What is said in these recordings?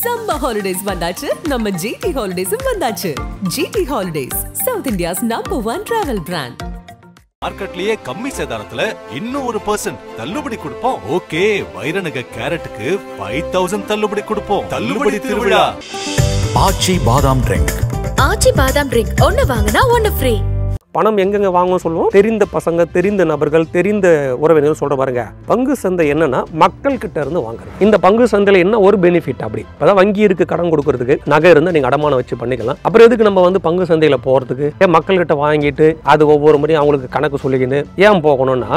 Summer holidays வந்தாச்சு, நம்ம GT Holidays வந்தாச்சு. GT Holidays, South India's #1 travel brand. மார்க்கெட்லயே கம்மி சேதாரத்துல இன்னும் 1% தள்ளுபடி கொடுப்போம். ஓகே, வைரநக கேரட்டுக்கு 5000 தள்ளுபடி கொடுப்போம். தள்ளுபடி திருவிழா. ஆச்சி பாதாம் ட்ரிங்க். ஆச்சி பாதாம் ட்ரிங்க் ஒன்னு வாங்குனா ஒன்னு ஃப்ரீ. பணம் எங்கெங்க வாங்கணும் சொல்லுவோம். தெரிந்த பசங்க, தெரிந்த நபர்கள், தெரிந்த உறவினர்கள் சொல்ற பாருங்க. பங்கு சந்தை என்னன்னா மக்கள் கிட்ட இருந்து வாங்குறது. இந்த பங்கு சந்தையில என்ன ஒரு பெனிஃபிட் அப்படி இப்பதான் வங்கி இருக்கு, கடன் கொடுக்கறதுக்கு, நகை இருந்தா நீங்க அடமானம் வச்சு பண்ணிக்கலாம். அப்புறம் எதுக்கு நம்ம வந்து பங்கு சந்தையில போறதுக்கு? ஏன் மக்கள் கிட்ட வாங்கிட்டு அது ஒவ்வொரு முறையும் அவங்களுக்கு கணக்கு சொல்லிக்கின்னு ஏன் போகணும்னா,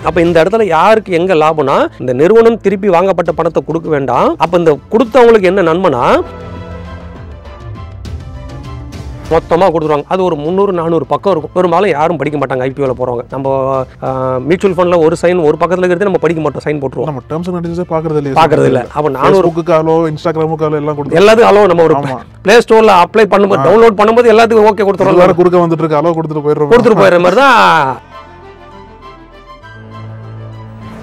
அப்ப இந்த இடத்துல யாருக்கு எங்க லாபம்னா, இந்த நிறுவனம் திருப்பி வாங்கப்பட்ட பணத்தை கொடுக்க வேண்டாம். அப்ப இந்த கொடுத்தவங்களுக்கு என்ன நன்மைனா, மொத்தமாக கொடுத்துருவாங்க. அது ஒரு 300-400 பக்கம் இருக்கும். பெரும்பாலும் யாரும் படிக்க மாட்டாங்க. ஐபிஓல போறவங்க நம்ம மியூச்சுவல் ஃபண்ட்ல ஒரு சைன் ஒரு பக்கத்துல இருக்கிறது நம்ம படிக்க மாட்டோம், சைன் போட்டுருவோம். நம்ம டர்ம்ஸ் அண்ட் கண்டிஷன்ஸ் பார்க்கறது இல்ல. அப்ப 400 அலோ, இன்ஸ்டாகிராமுக்கு அலோ எல்லாம் கொடுத்து எல்லாத்துக்கும் அலோ. நம்ம ஒரு பிளே ஸ்டோர்ல அப்ளை பண்ணும்போது, டவுன்லோட் பண்ணும்போது எல்லாத்துக்கும் ஓகே கொடுத்துறோம். எல்லாரும் குறுக்க வந்துட்டு இருக்கு, அலோ கொடுத்துட்டு போயிடுற மாதிரி தான்.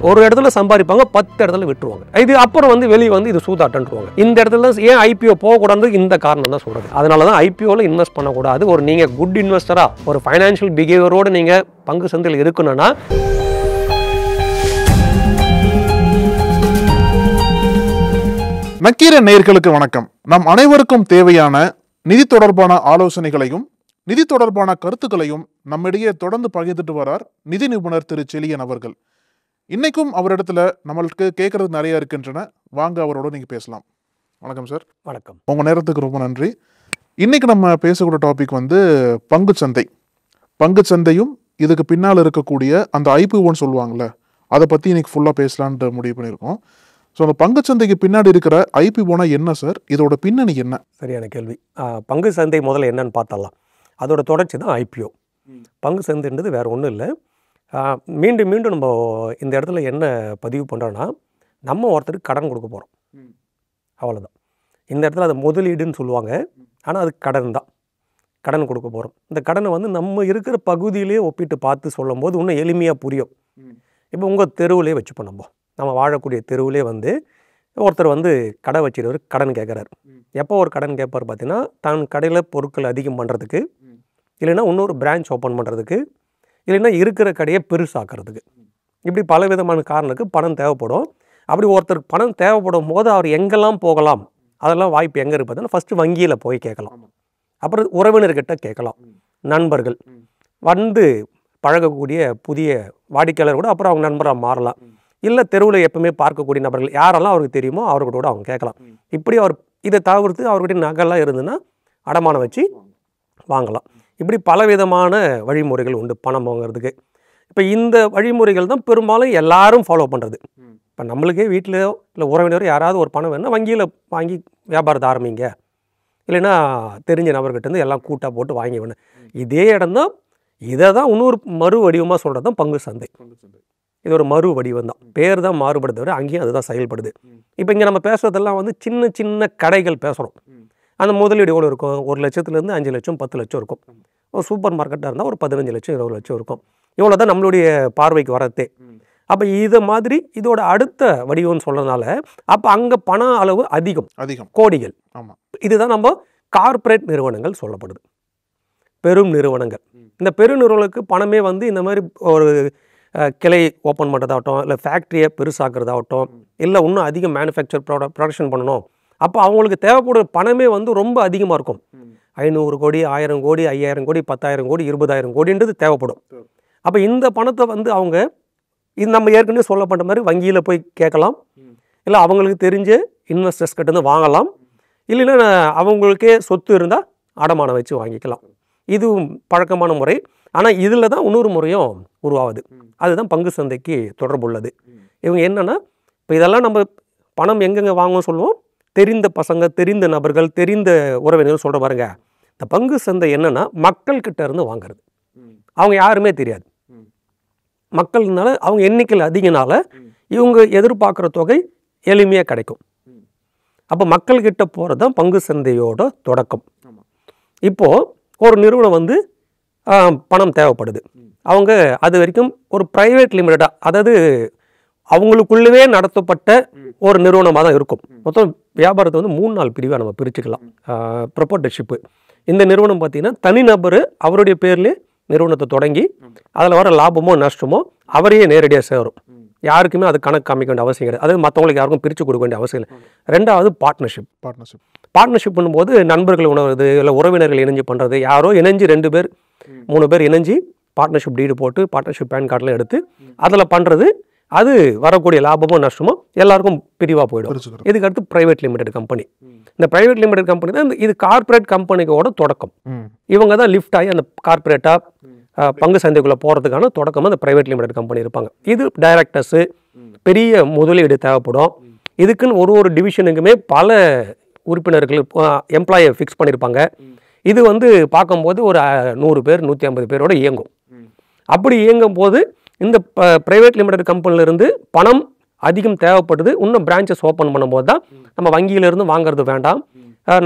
ஒரு இடத்துல சம்பாதிப்பாங்க, 10 இடத்துல விட்டுருவாங்க. இது அப்புறம் வந்து வெளியே வந்து இது சூதாட்டன்றுவாங்க. இந்த இடத்துல ஏன் ஐபிஓ போகக்கூடாது, இந்த காரணம் தான் சொல்றது. அதனாலதான் ஐபிஓல இன்வெஸ்ட் பண்ணக்கூடாது. ஒரு நீங்க குட் இன்வெஸ்டரா, ஒரு ஃபைனான்சியல் பிஹேவியரோட நீங்க பங்கு சந்தையில் இருக்கணும்னா, நக்கீர நேயர்களுக்கு வணக்கம். நம் அனைவருக்கும் தேவையான நிதி தொடர்பான ஆலோசனைகளையும் நிதி தொடர்பான கருத்துக்களையும் நம்மிடையே தொடர்ந்து பகிர்ந்துட்டு வரார் நிதி நிபுணர் திரு செழியன் அவர்கள். இன்னைக்கும் அவரிடத்துல நம்மளுக்கு கேட்கறது நிறைய இருக்கின்றன. வாங்க அவரோட நீங்க பேசலாம். வணக்கம் சார். வணக்கம். உங்க நேரத்துக்கு ரொம்ப நன்றி. இன்னைக்கு நம்ம பேசக்கூடிய டாபிக் வந்து பங்கு சந்தை. பங்கு சந்தையும் இதுக்கு பின்னால் இருக்கக்கூடிய அந்த ஐபிஓன்னு சொல்லுவாங்கள்ல, அதை பத்தி இன்னைக்கு ஃபுல்லா பேசலான்ட்டு முடிவு பண்ணியிருக்கோம். ஸோ அந்த பங்கு சந்தைக்கு பின்னாடி இருக்கிற ஐபிஓனா என்ன சார், இதோட பின்னணி என்ன? சரியான கேள்வி. பங்கு சந்தை முதல்ல என்னன்னு பார்த்தலாம். அதோட தொடர்ச்சி தான் ஐபிஓ. பங்கு சந்தைன்றது வேற ஒன்றும் இல்லை. மீண்டும் மீண்டும் நம்ம இந்த இடத்துல என்ன பதிவு பண்ணுறோன்னா, நம்ம ஒருத்தருக்கு கடன் கொடுக்க போகிறோம், அவ்வளோதான். இந்த இடத்துல அது முதலீடுன்னு சொல்லுவாங்க, ஆனால் அது கடன் தான். கடன் கொடுக்க போகிறோம். இந்த கடனை வந்து நம்ம இருக்கிற பகுதியிலே ஒப்பிட்டு பார்த்து சொல்லும் போது இன்னும் எளிமையாக புரியும். இப்போ உங்கள் தெருவிலே வச்சுப்போம். நம்ம வாழக்கூடிய தெருவிலே வந்து ஒருத்தர் வந்து கடை வச்சிருவர், கடன் கேட்குறாரு. எப்போ ஒரு கடன் கேட்பார் பார்த்தீங்கன்னா, தான் கடையில் பொருட்கள் அதிகம் பண்ணுறதுக்கு, இல்லைன்னா இன்னொரு பிரான்ச் ஓப்பன் பண்ணுறதுக்கு, இல்லைன்னா இருக்கிற கடையை பெருசாக்கிறதுக்கு. இப்படி பலவிதமான காரணத்துக்கு பணம் தேவைப்படும். அப்படி ஒருத்தருக்கு பணம் தேவைப்படும் போது அவர் எங்கெல்லாம் போகலாம், அதெல்லாம் வாய்ப்பு எங்கே இருக்குது பார்த்தீங்கன்னா, ஃபஸ்ட்டு வங்கியில் போய் கேட்கலாம். அப்புறம் உறவினர்கிட்ட கேட்கலாம். நண்பர்கள் வந்து பழகக்கூடிய புதிய வாடிக்கையாளர் கூட அப்புறம் அவங்க நண்பராக மாறலாம். இல்லை தெருவில் எப்பவுமே பார்க்கக்கூடிய நபர்கள் யாரெல்லாம் அவருக்கு தெரியுமோ அவர்கிட்ட கூட அவங்க கேட்கலாம். இப்படி அவர் இதை தவிர்த்து அவர்கிட்ட நகைலாம் இருந்ததுன்னா அடமானம் வச்சு வாங்கலாம். இப்படி பலவிதமான வழிமுறைகள் உண்டு பணம் வாங்கிறதுக்கு. இப்போ இந்த வழிமுறைகள் தான் பெரும்பாலும் எல்லாரும் ஃபாலோ பண்ணுறது. இப்போ நம்மளுக்கே வீட்டிலையோ இல்லை உறவினரோ யாராவது ஒரு பணம் வேணும்னா வங்கியில் வாங்கி வியாபாரத்தை ஆரம்பிங்க, இல்லைன்னா தெரிஞ்ச நபர்கிட்டேருந்து எல்லாம் கூட்டாக போட்டு வாங்கி வேணும். இதே இடம்தான். இதை தான் இன்னொரு மறு வடிவமாக சொல்கிறது தான் பங்கு சந்தை. இது ஒரு மறு வடிவம் தான், பேர் தான் மாறுபடுது வரை அங்கேயும் அதுதான் செயல்படுது. இப்போ இங்கே நம்ம பேசுகிறதெல்லாம் வந்து சின்ன சின்ன கடைகள் பேசுகிறோம். அந்த முதலீடு எவ்வளோ இருக்கும்? 1 லட்சத்துலேருந்து 5 லட்சம் 10 லட்சம் இருக்கும். ஒரு சூப்பர் மார்க்கெட்டாக இருந்தால் ஒரு 15 லட்சம் 20 லட்சம் இருக்கும். இவ்வளோ தான் நம்மளுடைய பார்வைக்கு வரதே. அப்போ இதை மாதிரி இதோட அடுத்த வடிவம்னு சொல்கிறதுனால அப்போ அங்கே பண அளவு அதிகம், கோடிகள். ஆமாம். இதுதான் நம்ம கார்ப்பரேட் நிறுவனங்கள் சொல்லப்படுது, பெரும் நிறுவனங்கள். இந்த பெருநிறுவனங்களுக்கு பணமே வந்து இந்த மாதிரி ஒரு கிளை ஓப்பன் பண்ணுறதாகட்டும், இல்லை ஃபேக்ட்ரியை பெருசாக்குறதாகட்டும், இல்லை இன்னும் அதிக மேனுஃபேக்சர் ப்ரொடக்ஷன் பண்ணணும். அப்போ அவங்களுக்கு தேவைப்படுற பணமே வந்து ரொம்ப அதிகமாக இருக்கும். 500 கோடி 1000 கோடி 5000 கோடி 10,000 கோடி 20,000 கோடின்றது தேவைப்படும். அப்போ இந்த பணத்தை வந்து அவங்க இது நம்ம ஏற்கனவே சொல்லப்பட்ட மாதிரி வங்கியில் போய் கேட்கலாம், இல்லை அவங்களுக்கு தெரிஞ்ச இன்வெஸ்டர்ஸ் கிட்டேருந்து வாங்கலாம், இல்லைன்னா அவங்களுக்கே சொத்து இருந்தால் அடமானம் வச்சு வாங்கிக்கலாம். இது பழக்கமான முறை. ஆனால் இதில் தான் இன்னொரு முறையும் உருவாகுது. அதுதான் பங்கு சந்தைக்கு தொடர்புள்ளது. இவங்க என்னென்னா, இப்போ இதெல்லாம் நம்ம பணம் எங்கெங்கே வாங்கணும்னு சொல்லுவோம். தெரிந்த பசங்க, தெரிந்த நபர்கள், தெரிந்த உறவினர்கள் சொல்கிற பாருங்க. இந்த பங்கு சந்தை என்னென்னா மக்கள்கிட்ட இருந்து வாங்குறது. அவங்க யாருமே தெரியாது. மக்கள்னால அவங்க எண்ணிக்கையில் அதிகனால இவங்க எதிர்பார்க்குற தொகை எளிமையாக கிடைக்கும். அப்போ மக்கள்கிட்ட போகிறது தான் பங்கு சந்தையோட தொடக்கம். இப்போது ஒரு நிறுவனம் வந்து பணம் தேவைப்படுது. அவங்க அது வரைக்கும் ஒரு ப்ரைவேட் லிமிட்டடாக, அதாவது அவங்களுக்குள்ளவே நடத்தப்பட்ட ஒரு நிறுவனமாக தான் இருக்கும். மொத்தம் வியாபாரத்தை வந்து 3-4 பிரிவாக நம்ம பிரிச்சுக்கலாம். ப்ரொப்போர்ட்டர்ஷிப்பு, இந்த நிறுவனம் பார்த்தீங்கன்னா தனிநபர் அவருடைய பேர்லேயே நிறுவனத்தை தொடங்கி அதில் வர லாபமோ நஷ்டமோ அவரையே நேரடியாக சேரும். யாருக்குமே அது கணக்கு காமிக்க வேண்டிய அவசியம் கிடையாது. அது மற்றவங்களுக்கு யாருக்கும் பிரித்து கொடுக்க வேண்டிய அவசியம் இல்லை. ரெண்டாவது பார்ட்னர்ஷிப் பண்ணும்போது நண்பர்கள் உணவுறது இல்லை உறவினர்கள் இணைஞ்சு பண்ணுறது, யாரோ இணைஞ்சு 2 பேர் 3 பேர் இணைஞ்சு பார்ட்னர்ஷிப் டீடு போட்டு பார்ட்னர்ஷிப் பேன் கார்டெலாம் எடுத்து அதில் பண்ணுறது, அது வரக்கூடிய லாபமோ நஷ்டமோ எல்லாருக்கும் பிரிவாக போயிடும். இதுக்கு அடுத்து பிரைவேட் லிமிடெட் கம்பெனி. இந்த பிரைவேட் லிமிடெட் கம்பெனி தான் இது கார்பரேட் கம்பெனிக்கோட தொடக்கம். இவங்க தான் லிஃப்ட் ஆகி அந்த கார்பரேட்டாக பங்கு சந்தைக்குள்ளே போகிறதுக்கான தொடக்கமாக அந்த பிரைவேட் லிமிடெட் கம்பெனி இருப்பாங்க. இது டைரக்டர்ஸு, பெரிய முதலீடு தேவைப்படும். இதுக்குன்னு ஒரு டிவிஷனுக்குமே பல உறுப்பினர்கள் எம்ப்ளாயை ஃபிக்ஸ் பண்ணியிருப்பாங்க. இது வந்து பார்க்கும்போது ஒரு 100 பேர் 150 பேரோட இயங்கும். அப்படி இயங்கும் போது இந்த பிரைவேட் லிமிடெட் கம்பெனிலேருந்து பணம் அதிகம் தேவைப்படுது. இன்னும் பிரான்ச்சஸ் ஓப்பன் பண்ணும்போது தான் நம்ம வங்கியிலேருந்து வாங்குறது வேண்டாம்,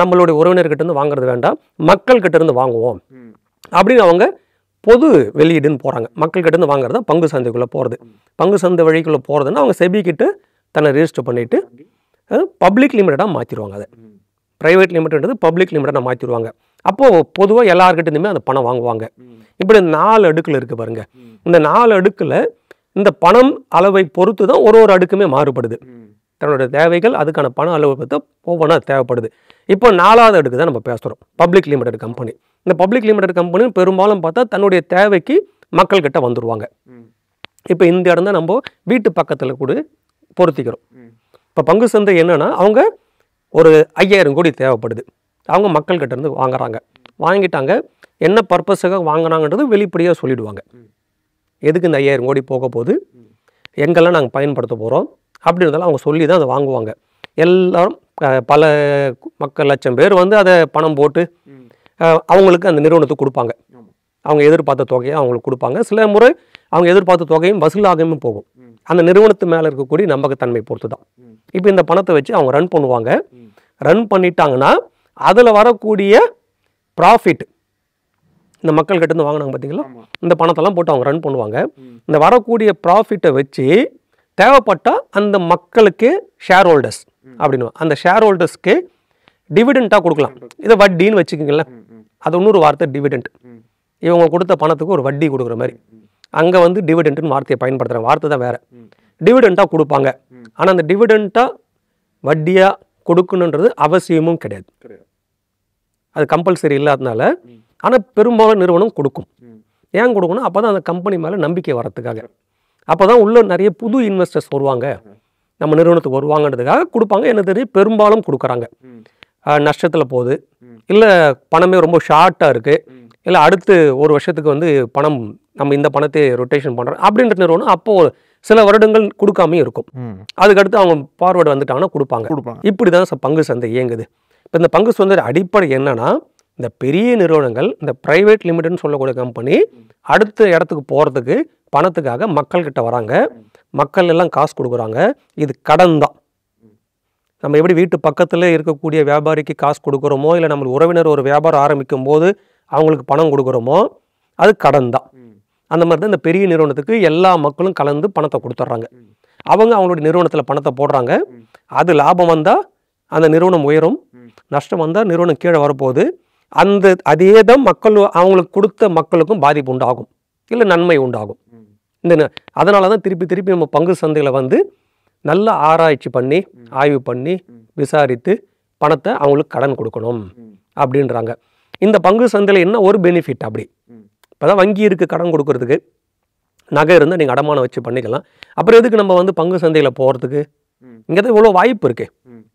நம்மளுடைய உறவினர்கிட்டேருந்து வாங்குறது வேண்டாம், மக்கள்கிட்டேருந்து வாங்குவோம் அப்படின்னு அவங்க பொது வெளியீடுன்னு போகிறாங்க. மக்கள்கிட்டேருந்து வாங்குறது தான் பங்கு சந்தைக்குள்ளே போகிறது. பங்கு சந்தை வழிக்குள்ளே போகிறதுன்னா அவங்க செபிக்கிட்டு தன்னை ரெஜிஸ்டர் பண்ணிவிட்டு பப்ளிக் லிமிடெடாக மாற்றிடுவாங்க. அதை ப்ரைவேட் லிமிடெட் பப்ளிக் லிமிடெடாக மாற்றிடுவாங்க. அப்போது பொதுவாக எல்லாருக்கிட்டேருந்துமே அந்த பணம் வாங்குவாங்க. இப்படி 4 அடுக்கில் இருக்குது பாருங்கள். இந்த 4 அடுக்கில் இந்த பணம் அளவை பொறுத்து தான் ஒரு அடுக்குமே மாறுபடுது. தன்னோட தேவைகள் அதுக்கான பண அளவை பொறுத்து ஒவ்வொன்றா தேவைப்படுது. இப்போ 4வது அடுக்கு தான் நம்ம பேசுகிறோம், பப்ளிக் லிமிடெட் கம்பெனி. இந்த பப்ளிக் லிமிடெட் கம்பெனி பெரும்பாலும் பார்த்தா தன்னுடைய தேவைக்கு மக்கள்கிட்ட வந்துடுவாங்க. இப்போ இந்த இடம் தான் நம்ம வீட்டு பக்கத்தில் கூட பொருத்திக்கிறோம். இப்போ பங்கு சந்தை என்னென்னா, அவங்க ஒரு 5000 கோடி தேவைப்படுது, அவங்க மக்கள்கிட்ட இருந்து வாங்குறாங்க. வாங்கிட்டாங்க, என்ன பர்பஸுக்காக வாங்கினாங்கன்றது வெளிப்படையாக சொல்லிவிடுவாங்க. எதுக்கு இந்த 5000 கோடி போக போகுது, எங்கெல்லாம் நாங்கள் பயன்படுத்த போகிறோம் அப்படின்றதெல்லாம் அவங்க சொல்லி தான் அதை வாங்குவாங்க. எல்லாரும் பல மக்கள் லட்சம் பேர் வந்து அதை பணம் போட்டு அவங்களுக்கு அந்த நிறுவனத்துக்கு கொடுப்பாங்க. அவங்க எதிர்பார்த்த தொகையை அவங்களுக்கு கொடுப்பாங்க. சில முறை அவங்க எதிர்பார்த்த தொகையும் வசூலாகவும் போகும். அந்த நிறுவனத்து மேலே இருக்கக்கூடிய நம்பகத்தன்மை பொறுத்து தான். இப்போ இந்த பணத்தை வச்சு அவங்க ரன் பண்ணுவாங்க. ரன் பண்ணிட்டாங்கன்னா அதில் வரக்கூடிய ப்ராஃபிட், இந்த மக்கள்கிட்ட இருந்து வாங்கினாங்க பார்த்தீங்களா, இந்த பணத்தெல்லாம் போட்டு அவங்க ரன் பண்ணுவாங்க. இந்த வரக்கூடிய ப்ராஃபிட்டை வச்சு தேவைப்பட்டால் அந்த மக்களுக்கு ஷேர் ஹோல்டர்ஸ் அப்படின்னு, அந்த ஷேர் ஹோல்டர்ஸ்க்கு டிவிடெண்ட்டாக கொடுக்கலாம். இதை வட்டின்னு வச்சுக்கிங்களேன், அது இன்னொரு வார்த்தை டிவிடெண்ட். இவங்க கொடுத்த பணத்துக்கு ஒரு வட்டி கொடுக்குற மாதிரி. அங்கே வந்து டிவிடெண்ட்டுன்னு வார்த்தையை பயன்படுத்துகிற வார்த்தை தான் வேறு. டிவிடெண்ட்டாக கொடுப்பாங்க. ஆனால் அந்த டிவிடெண்ட்டாக வட்டியாக கொடுக்கணுன்றது அவசியமும் கிடையாது. அது கம்பல்சரி இல்லாததுனால. ஆனால் பெரும்பாலும் நிறுவனம் கொடுக்கும். ஏன் கொடுக்கணும், அப்போ தான் அந்த கம்பெனி மேலே நம்பிக்கை வரத்துக்காக. அப்போ தான் உள்ள நிறைய புது இன்வெஸ்டர்ஸ் வருவாங்க, நம்ம நிறுவனத்துக்கு வருவாங்கன்றதுக்காக கொடுப்பாங்க. என்ன தெரியும், பெரும்பாலும் கொடுக்குறாங்க. நஷ்டத்தில் போகுது, இல்லை பணமே ரொம்ப ஷார்ட்டாக இருக்குது, இல்லை அடுத்து ஒரு வருஷத்துக்கு வந்து பணம் நம்ம இந்த பணத்தை ரொட்டேஷன் பண்ணுறோம் அப்படின்ற நிறுவனம் அப்போது சில வருடங்கள் கொடுக்காமையும் இருக்கும். அதுக்கடுத்து அவங்க ஃபார்வர்டு வந்துட்டாங்கன்னா கொடுப்பாங்க. இப்படி தான் பங்கு சந்தை இயங்குது. இப்போ இந்த பங்கு சந்தை அடிப்படை என்னன்னா, இந்த பெரிய நிறுவனங்கள், இந்த பிரைவேட் லிமிடெட்னு சொல்லக்கூடிய கம்பெனி அடுத்த இடத்துக்கு போகிறதுக்கு பணத்துக்காக மக்கள்கிட்ட வராங்க. மக்கள் எல்லாம் காசு கொடுக்குறாங்க. இது கடன் தான். நம்ம எப்படி வீட்டு பக்கத்தில் இருக்கக்கூடிய வியாபாரிக்கு காசு கொடுக்குறோமோ, இல்லை நம்ம உறவினர் ஒரு வியாபாரம் ஆரம்பிக்கும் போது அவங்களுக்கு பணம் கொடுக்குறோமோ, அது கடன் தான். அந்த மாதிரி தான் இந்த பெரிய நிறுவனத்துக்கு எல்லா மக்களும் கலந்து பணத்தை கொடுத்துட்றாங்க. அவங்க அவங்களுடைய நிறுவனத்தில் பணத்தை போடுறாங்க. அது லாபம் வந்தால் அந்த நிறுவனம் உயரும், நஷ்டம் வந்தால் நிறுவனம் கீழே வரப்போகுது. அதே தான் மக்கள் அவங்களுக்கு கொடுத்த மக்களுக்கும் பாதிப்பு உண்டாகும், இல்லை நன்மை உண்டாகும். அதனால தான் திருப்பி நம்ம பங்கு சந்தையில் வந்து நல்ல ஆராய்ச்சி பண்ணி ஆய்வு பண்ணி விசாரித்து பணத்தை அவங்களுக்கு கடன் கொடுக்கணும் அப்படின்றாங்க. இந்த பங்கு சந்தையில் என்ன ஒரு பெனிஃபிட் அப்படி, இப்போ தான் வங்கி இருக்குது கடன் கொடுக்கறதுக்கு, நகை இருந்தால் நீங்கள் அடமானம் வச்சு பண்ணிக்கலாம். அப்புறம் எதுக்கு நம்ம வந்து பங்கு சந்தையில் போகிறதுக்கு, இங்கே தான் இவ்வளோ வாய்ப்பு இருக்குது.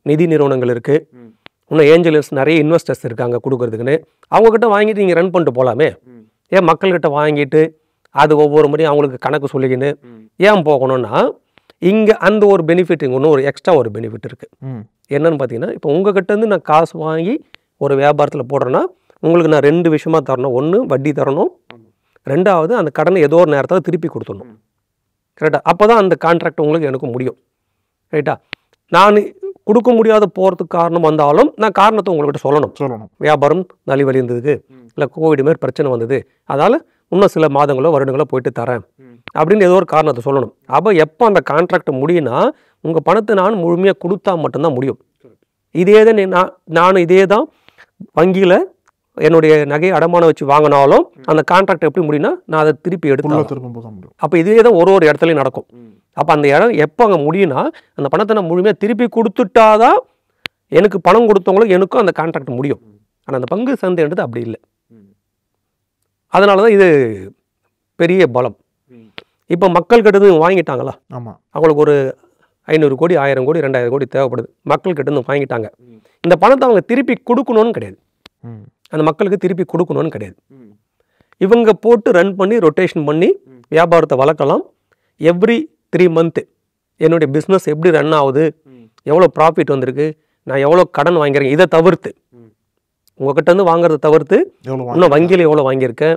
நிதி நிறுவனங்கள் இருக்குது, இன்னும் ஏஞ்சல்ஸ் நிறைய இன்வெஸ்டர்ஸ் இருக்காங்க கொடுக்கறதுக்குன்னு. அவங்கக்கிட்ட வாங்கிட்டு நீங்கள் ரன் பண்ணிட்டு போகலாமே. ஏன் மக்கள்கிட்ட வாங்கிட்டு அது ஒவ்வொரு முறையும் அவங்களுக்கு கணக்கு சொல்லிக்கின்னு ஏன் போகணும்னா, இங்கே அந்த ஒரு பெனிஃபிட், இங்கே இன்னும் ஒரு எக்ஸ்ட்ரா ஒரு பெனிஃபிட் இருக்குது. என்னன்னு பார்த்தீங்கன்னா, இப்போ உங்ககிட்டேருந்து நான் காசு வாங்கி ஒரு வியாபாரத்தில் போடுறேன்னா உங்களுக்கு நான் 2 விஷயமா தரணும். ஒன்று வட்டி தரணும், 2வது அந்த கடனை ஏதோ ஒரு நேரத்தில் திருப்பி கொடுத்துடணும். கரெக்டாக? அப்போ தான் அந்த கான்ட்ராக்ட் உங்களுக்கு எனக்கு முடியும். ரைட்டா? நான் கொடுக்க முடியாத போகிறதுக்கு காரணம் வந்தாலும் நான் காரணத்தை உங்கள்கிட்ட சொல்லணும். வியாபாரம் நலிவலி இருந்ததுக்கு, இல்லை கோவிட் மாரி பிரச்சனை வந்தது, அதனால் இன்னும் சில மாதங்களோ வருடங்களோ போயிட்டு தரேன் அப்படின்னு ஏதோ ஒரு காரணத்தை சொல்லணும். அப்போ எப்போ அந்த கான்ட்ராக்ட் முடியும்னா உங்கள் பணத்தை நான் முழுமையாக கொடுத்தா மட்டும்தான் முடியும். இதே தான் நானும் இதே தான் வங்கியில் என்னுடைய நகையை அடமானம் வச்சு வாங்கினாலும் அந்த கான்ட்ராக்ட் எப்படி முடியும்னா நான் அதை திருப்பி எடுத்து. அப்போ இதே தான் ஒரு இடத்துலையும் நடக்கும். அப்போ அந்த இடம் எப்போ அங்கே முடியும்னா அந்த பணத்தை நான் முழுமையாக திருப்பி கொடுத்துட்டாதான் எனக்கு பணம் கொடுத்தவங்களும் எனக்கும் அந்த கான்ட்ராக்ட் முடியும். ஆனால் அந்த பங்கு சந்தைன்றது அப்படி இல்லை. அதனால தான் இது பெரிய பலம். இப்போ மக்கள் கிட்ட வாங்கிட்டாங்களா, அவங்களுக்கு ஒரு 500 கோடி 1000 கோடி 2000 கோடி தேவைப்படுது, மக்கள் கிட்ட வாங்கிட்டாங்க. இந்த பணத்தை அவங்க திருப்பி கொடுக்கணும்னு கிடையாது, அந்த மக்களுக்கு திருப்பி கொடுக்கணும்னு கிடையாது. இவங்க போட்டு ரன் பண்ணி ரொட்டேஷன் பண்ணி வியாபாரத்தை வளர்க்கலாம். எவ்ரி 3 மந்த்து என்னுடைய பிஸ்னஸ் எப்படி ரன் ஆகுது, எவ்வளோ ப்ராஃபிட் வந்திருக்கு, நான் எவ்வளோ கடன் வாங்கியிருக்கேன், இதை தவிர்த்து உங்ககிட்ட இருந்து வாங்குறதை தவிர்த்து இன்னும் வங்கியில் எவ்வளோ வாங்கியிருக்கேன்,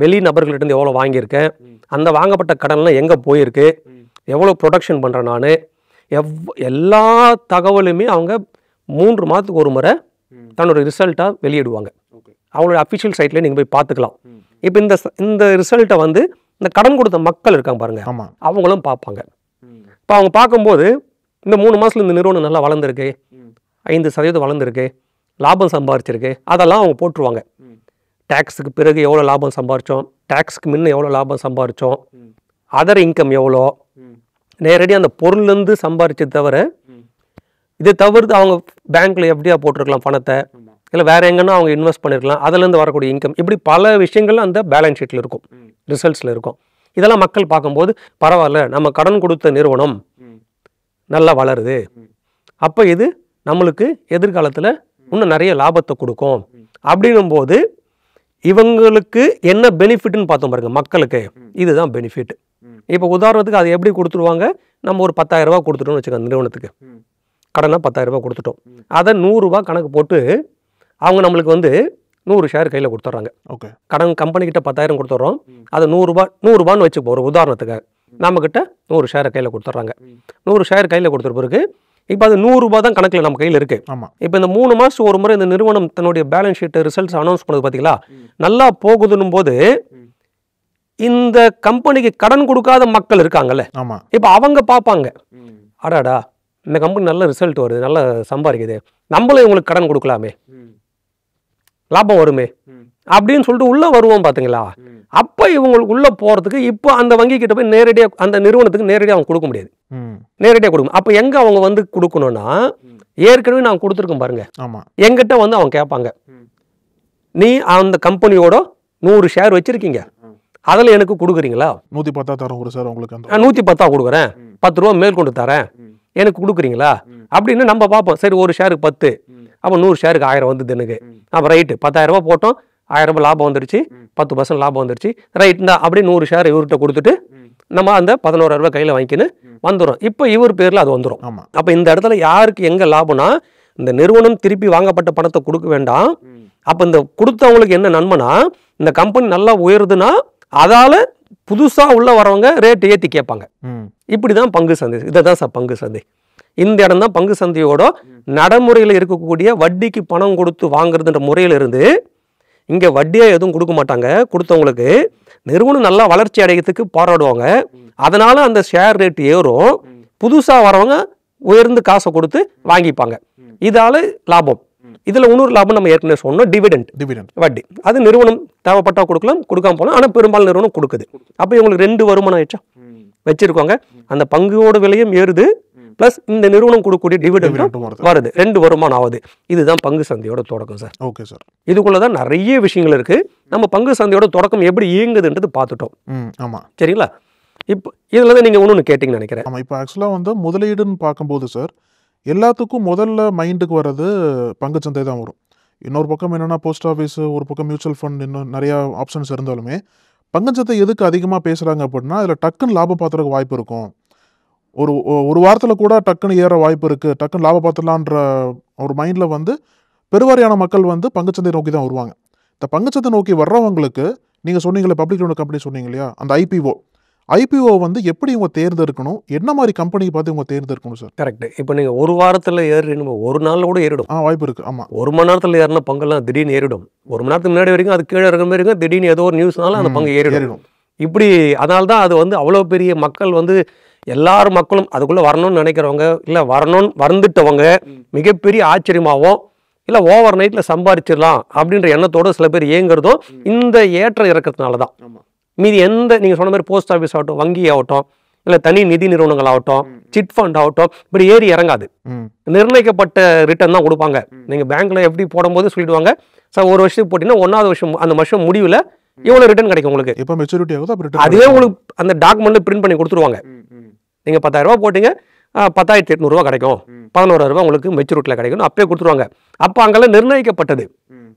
வெளி நபர்கள்ட்ட எவ்வளோ வாங்கியிருக்கேன், அந்த வாங்கப்பட்ட கடன்லாம் எங்கே போயிருக்கு, எவ்வளோ ப்ரொடக்ஷன் பண்ணுறேன் நான், எல்லா தகவலுமே அவங்க 3 மாதத்துக்கு ஒரு முறை தன்னோட ரிசல்ட்டாக வெளியிடுவாங்க. அவங்களோட அஃபிஷியல் சைட்லேயே நீங்கள் போய் பார்த்துக்கலாம். இப்போ இந்த ரிசல்ட்டை வந்து இந்த கடன் கொடுத்த மக்கள் இருக்காங்க பாருங்க, அவங்களும் பார்ப்பாங்க. இப்போ அவங்க பார்க்கும்போது இந்த 3 மாதத்தில் இந்த நிறுவனம் நல்லா வளர்ந்துருக்கு, 5% வளர்ந்துருக்கு, லாபம் சம்பாரிச்சிருக்கு, அதெல்லாம் அவங்க போட்டுருவாங்க. டேக்ஸுக்கு பிறகு எவ்வளோ லாபம் சம்பாரித்தோம், டேக்ஸுக்கு முன்ன எவ்வளோ லாபம் சம்பாரித்தோம், அதர் இன்கம் எவ்வளோ, நேரடியாக அந்த பொருள்லேருந்து சம்பாரிச்சது தவிர இதை தவிர்த்து அவங்க பேங்க்கில் எப்படியா போட்டிருக்கலாம் பணத்தை, இல்லை வேறு எங்கன்னா அவங்க இன்வெஸ்ட் பண்ணியிருக்கலாம், அதுலேருந்து வரக்கூடிய இன்கம், இப்படி பல விஷயங்கள் அந்த பேலன்ஸ் ஷீட்டில் இருக்கும், ரிசல்ட்ஸில் இருக்கும். இதெல்லாம் மக்கள் பார்க்கும்போது பரவாயில்ல, நம்ம கடன் கொடுத்த நிறுவனம் நல்லா வளருது, அப்போ இது நம்மளுக்கு எதிர்காலத்தில் இன்னும் நிறைய லாபத்தை கொடுக்கும் அப்படின்னும் போது இவங்களுக்கு என்ன பெனிஃபிட்னு பார்த்தோம் பாருங்க, மக்களுக்கு இதுதான் பெனிஃபிட். இப்போ உதாரணத்துக்கு அது எப்படி கொடுத்துருவாங்க, நம்ம ஒரு 10,000 ரூபா கொடுத்துட்டோம்னு வச்சுக்கோங்க, நிறுவனத்துக்கு கடனை 10,000 ரூபா கொடுத்துட்டோம், அதை 100 ரூபா கணக்கு போட்டு அவங்க நம்மளுக்கு வந்து 100 ஷேர் கையில் கொடுத்துட்றாங்க. கடன் கம்பெனிக்கிட்ட 10,000 கொடுத்துட்றோம், அதை 100 ரூபான்னு வச்சுப்போம் ஒரு உதாரணத்துக்கு, நம்மக்கிட்ட 100 ஷேரை கையில் கொடுத்துட்றாங்க. 100 ஷேர் கையில் கொடுத்துற பிறகு இப்போ அது 100 ரூபா தான் கணக்கில் நம்ம கையில் இருக்குது. இப்போ இந்த 3 மாதம் ஒரு முறை இந்த நிறுவனம் தன்னுடைய பேலன்ஸ் ஷீட்டு ரிசல்ட்ஸ் அனௌன்ஸ் பண்ணுது பார்த்தீங்களா, நல்லா போகுதுன்னும் போது இந்த கம்பெனிக்கு கடன் கொடுக்காத மக்கள் இருக்காங்கல்ல, இப்போ அவங்க பார்ப்பாங்க, அடாடா இந்த கம்பெனி நல்ல ரிசல்ட் வருது, நல்லா சம்பாதிக்குது, நம்மளும் இவங்களுக்கு கடன் கொடுக்கலாமே, லாபம் வருமே அப்படின்னு சொல்லிட்டு உள்ளே வருவோம் பார்த்தீங்களா. அப்போ இவங்களுக்கு உள்ளே போகிறதுக்கு இப்போ அந்த வங்கி கிட்ட போய் நேரடியாக அந்த நிறுவனத்துக்கு நேரடியாக அவங்க கொடுக்க முடியாது, நேரடியாக கொடுக்கணும். அப்போ எங்கே அவங்க வந்து கொடுக்கணும்னா, ஏற்கனவே நான் கொடுத்துருக்கேன் பாருங்க, எங்கிட்ட வந்து அவங்க கேட்பாங்க, நீ அந்த கம்பெனியோட 100 ஷேர் வச்சிருக்கீங்க, அதில் எனக்கு கொடுக்குறீங்களா, 110 தரோம் ஒரு சார் உங்களுக்கு, 110 கொடுக்குறேன், 10 ரூபா மேல் கொண்டு தரேன், எனக்கு கொடுக்குறீங்களா அப்படின்னு நம்ம பார்ப்போம். சரி ஒரு ஷேருக்கு 10, அப்போ 100 ஷேருக்கு 1000 வந்தது எனக்கு, அப்போ ரைட்டு 10,000 ரூபா போட்டோம், 1000 ரூபாய் லாபம் வந்துருச்சு, 10% லாபம் வந்துருச்சு, ரைட் தான் அப்படி 100 ஷேர் இவர்கிட்ட கொடுத்துட்டு நம்ம அந்த 11,000 ரூபாய் கையில் வாங்கிக்கின்னு வந்துடும். இப்போ இவர் பேரில் அது வந்துடும். அப்போ இந்த இடத்துல யாருக்கு எங்கே லாபம்னா, இந்த நிறுவனம் திருப்பி வாங்கப்பட்ட பணத்தை கொடுக்க வேண்டாம். அப்போ இந்த கொடுத்தவங்களுக்கு என்ன நன்மைனா, இந்த கம்பெனி நல்லா உயருதுன்னா அதால் புதுசாக உள்ள வரவங்க ரேட் ஏற்றி கேட்பாங்க. இப்படி தான் பங்கு சந்தை, இதை தான் சார் பங்கு சந்தை. இந்த இடம் தான் பங்கு சந்தையோட நடைமுறையில் இருக்கக்கூடிய வட்டிக்கு பணம் கொடுத்து வாங்குறதுன்ற முறையிலிருந்து இங்கே வட்டியாக எதுவும் கொடுக்க மாட்டாங்க. கொடுத்தவங்களுக்கு நிறுவனம் நல்லா வளர்ச்சி அடைகிறதுக்கு போராடுவாங்க, அதனால் அந்த ஷேர் ரேட் ஏறும், புதுசாக வரவங்க உயர்ந்து காசை கொடுத்து வாங்கிப்பாங்க, இதால் லாபம். இதில் இன்னொரு லாபம் நம்ம ஏற்கனவே சொன்னோம், டிவிடெண்ட் வட்டி. அது நிறுவனம் தேவைப்பட்டா கொடுக்கலாம், கொடுக்காம போகலாம், ஆனால் பெரும்பாலும் நிறுவனம் கொடுக்குது. அப்போ இவங்களுக்கு 2 வருமானம் ஆயிடுச்சா வச்சிருக்காங்க, அந்த பங்கோட விலையும் ஏறுது, பிளஸ் இந்த நிறுவனம் கொடுக்கக்கூடிய டிவிடெண்டும் வருது, 2 வருமானம் ஆகுது. இதுதான் பங்கு சந்தையோட தொடக்கம் சார். ஓகே சார், இதுக்குள்ளதான் நிறைய விஷயங்கள் இருக்கு. நம்ம பங்கு சந்தையோட தொடக்கம் எப்படி இயங்குதுன்றது பார்த்துட்டோம். ஆமா, சரிங்களா. இப்போ இதுல தான் நீங்க ஒன்று கேட்டீங்கன்னு நினைக்கிறேன். ஆமா, இப்போ ஆக்சுவலாக வந்து முதலீடுன்னு பார்க்கும்போது சார், எல்லாத்துக்கும் முதல்ல மைண்டுக்கு வர்றது பங்குச்சந்தை தான் வரும். இன்னொரு பக்கம் என்னென்னா போஸ்ட் ஆஃபீஸ், ஒரு பக்கம் மியூச்சுவல் ஃபண்ட், இன்னும் நிறையா ஆப்ஷன்ஸ் இருந்தாலுமே பங்குச்சந்தை எதுக்கு அதிகமாக பேசுகிறாங்க அப்படின்னா, அதில் டக்குன்னு லாபம் பார்த்துறதுக்கு வாய்ப்பு இருக்கும். ஒரு வாரத்தில் கூட டக்குன்னு ஏற வாய்ப்பு இருக்குது, டக்குன்னு லாபம் பார்த்துடலான்ற ஒரு மைண்டில் வந்து பெருவாரியான மக்கள் வந்து பங்குச்சந்தை நோக்கி தான் வருவாங்க. இந்த பங்குச்சந்தை நோக்கி வர்றவங்களுக்கு நீங்கள் சொன்னீங்களே பப்ளிக் லிமிடெட் கம்பெனி சொன்னீங்க இல்லையா, அந்த ஐபிஓ வந்து எப்படி இவங்க தேர்ந்தெடுக்கணும், என்ன மாதிரி கம்பெனியை பார்த்து இவங்க தேர்ந்தெடுக்கணும் சார்? கரெக்ட். இப்போ நீங்கள் ஒரு வாரத்தில் ஏறிடும், ஒரு நாளில் கூட ஏறிடும், வாய்ப்பு இருக்குது. ஆமாம், 1 மணி நேரத்தில் ஏறினா பங்கெல்லாம் திடீர்னு ஏறிடும். 1 மணி நேரத்துக்கு முன்னாடி வரைக்கும் அது கீழே இருக்கிற மாதிரி இருக்கும், திடீர்னு ஏதோ ஒரு நியூஸ்னால அந்த பங்கு ஏறிடும். இப்படி அதனால தான் அது வந்து அவ்வளோ பெரிய மக்கள் வந்து எல்லாரும் மக்களும் அதுக்குள்ளே வரணும்னு நினைக்கிறவங்க இல்லை வந்துட்டவங்க மிகப்பெரிய ஆச்சரியமாகவும் இல்லை ஓவர் நைட்டில் சம்பாதிச்சிடலாம் அப்படின்ற எண்ணத்தோடு சில பேர் ஏங்குறதும் இந்த ஏற்றம் இறக்கிறதுனால தான். மீதி எந்த நீங்கள் சொன்ன மாதிரி போஸ்ட் ஆஃபீஸ் ஆகட்டும், வங்கி ஆகட்டும், இல்லை தனி நிதி நிறுவனங்கள் ஆகட்டும், சிட் ஃபண்ட் ஆகட்டும், இப்படி ஏறி இறங்காது. நிர்ணயிக்கப்பட்ட ரிட்டர்ன் தான் கொடுப்பாங்க. நீங்கள் பேங்க்கில் எப்படி போடும்போது சொல்லிடுவாங்க, சார் ஒரு வருஷத்துக்கு போட்டிங்கன்னா 1வது வருஷம் அந்த வருஷம் முடிவில் இவ்வளோ ரிட்டர்ன் கிடைக்கும் உங்களுக்கு. இப்போ மெச்சூரிட்டி ஆகுது, அதுவே உங்களுக்கு அந்த டாக்குமெண்ட்டில் பிரிண்ட் பண்ணி கொடுத்துருவாங்க. நீங்கள் 10,000 ரூபா போட்டிங்க, 10,800 கிடைக்கும், 11,000 உங்களுக்கு மெச்சூரிட்டியில் கிடைக்கும் அப்பயே கொடுத்துருவாங்க. அப்போ அங்கெல்லாம் நிர்ணயிக்கப்பட்டது,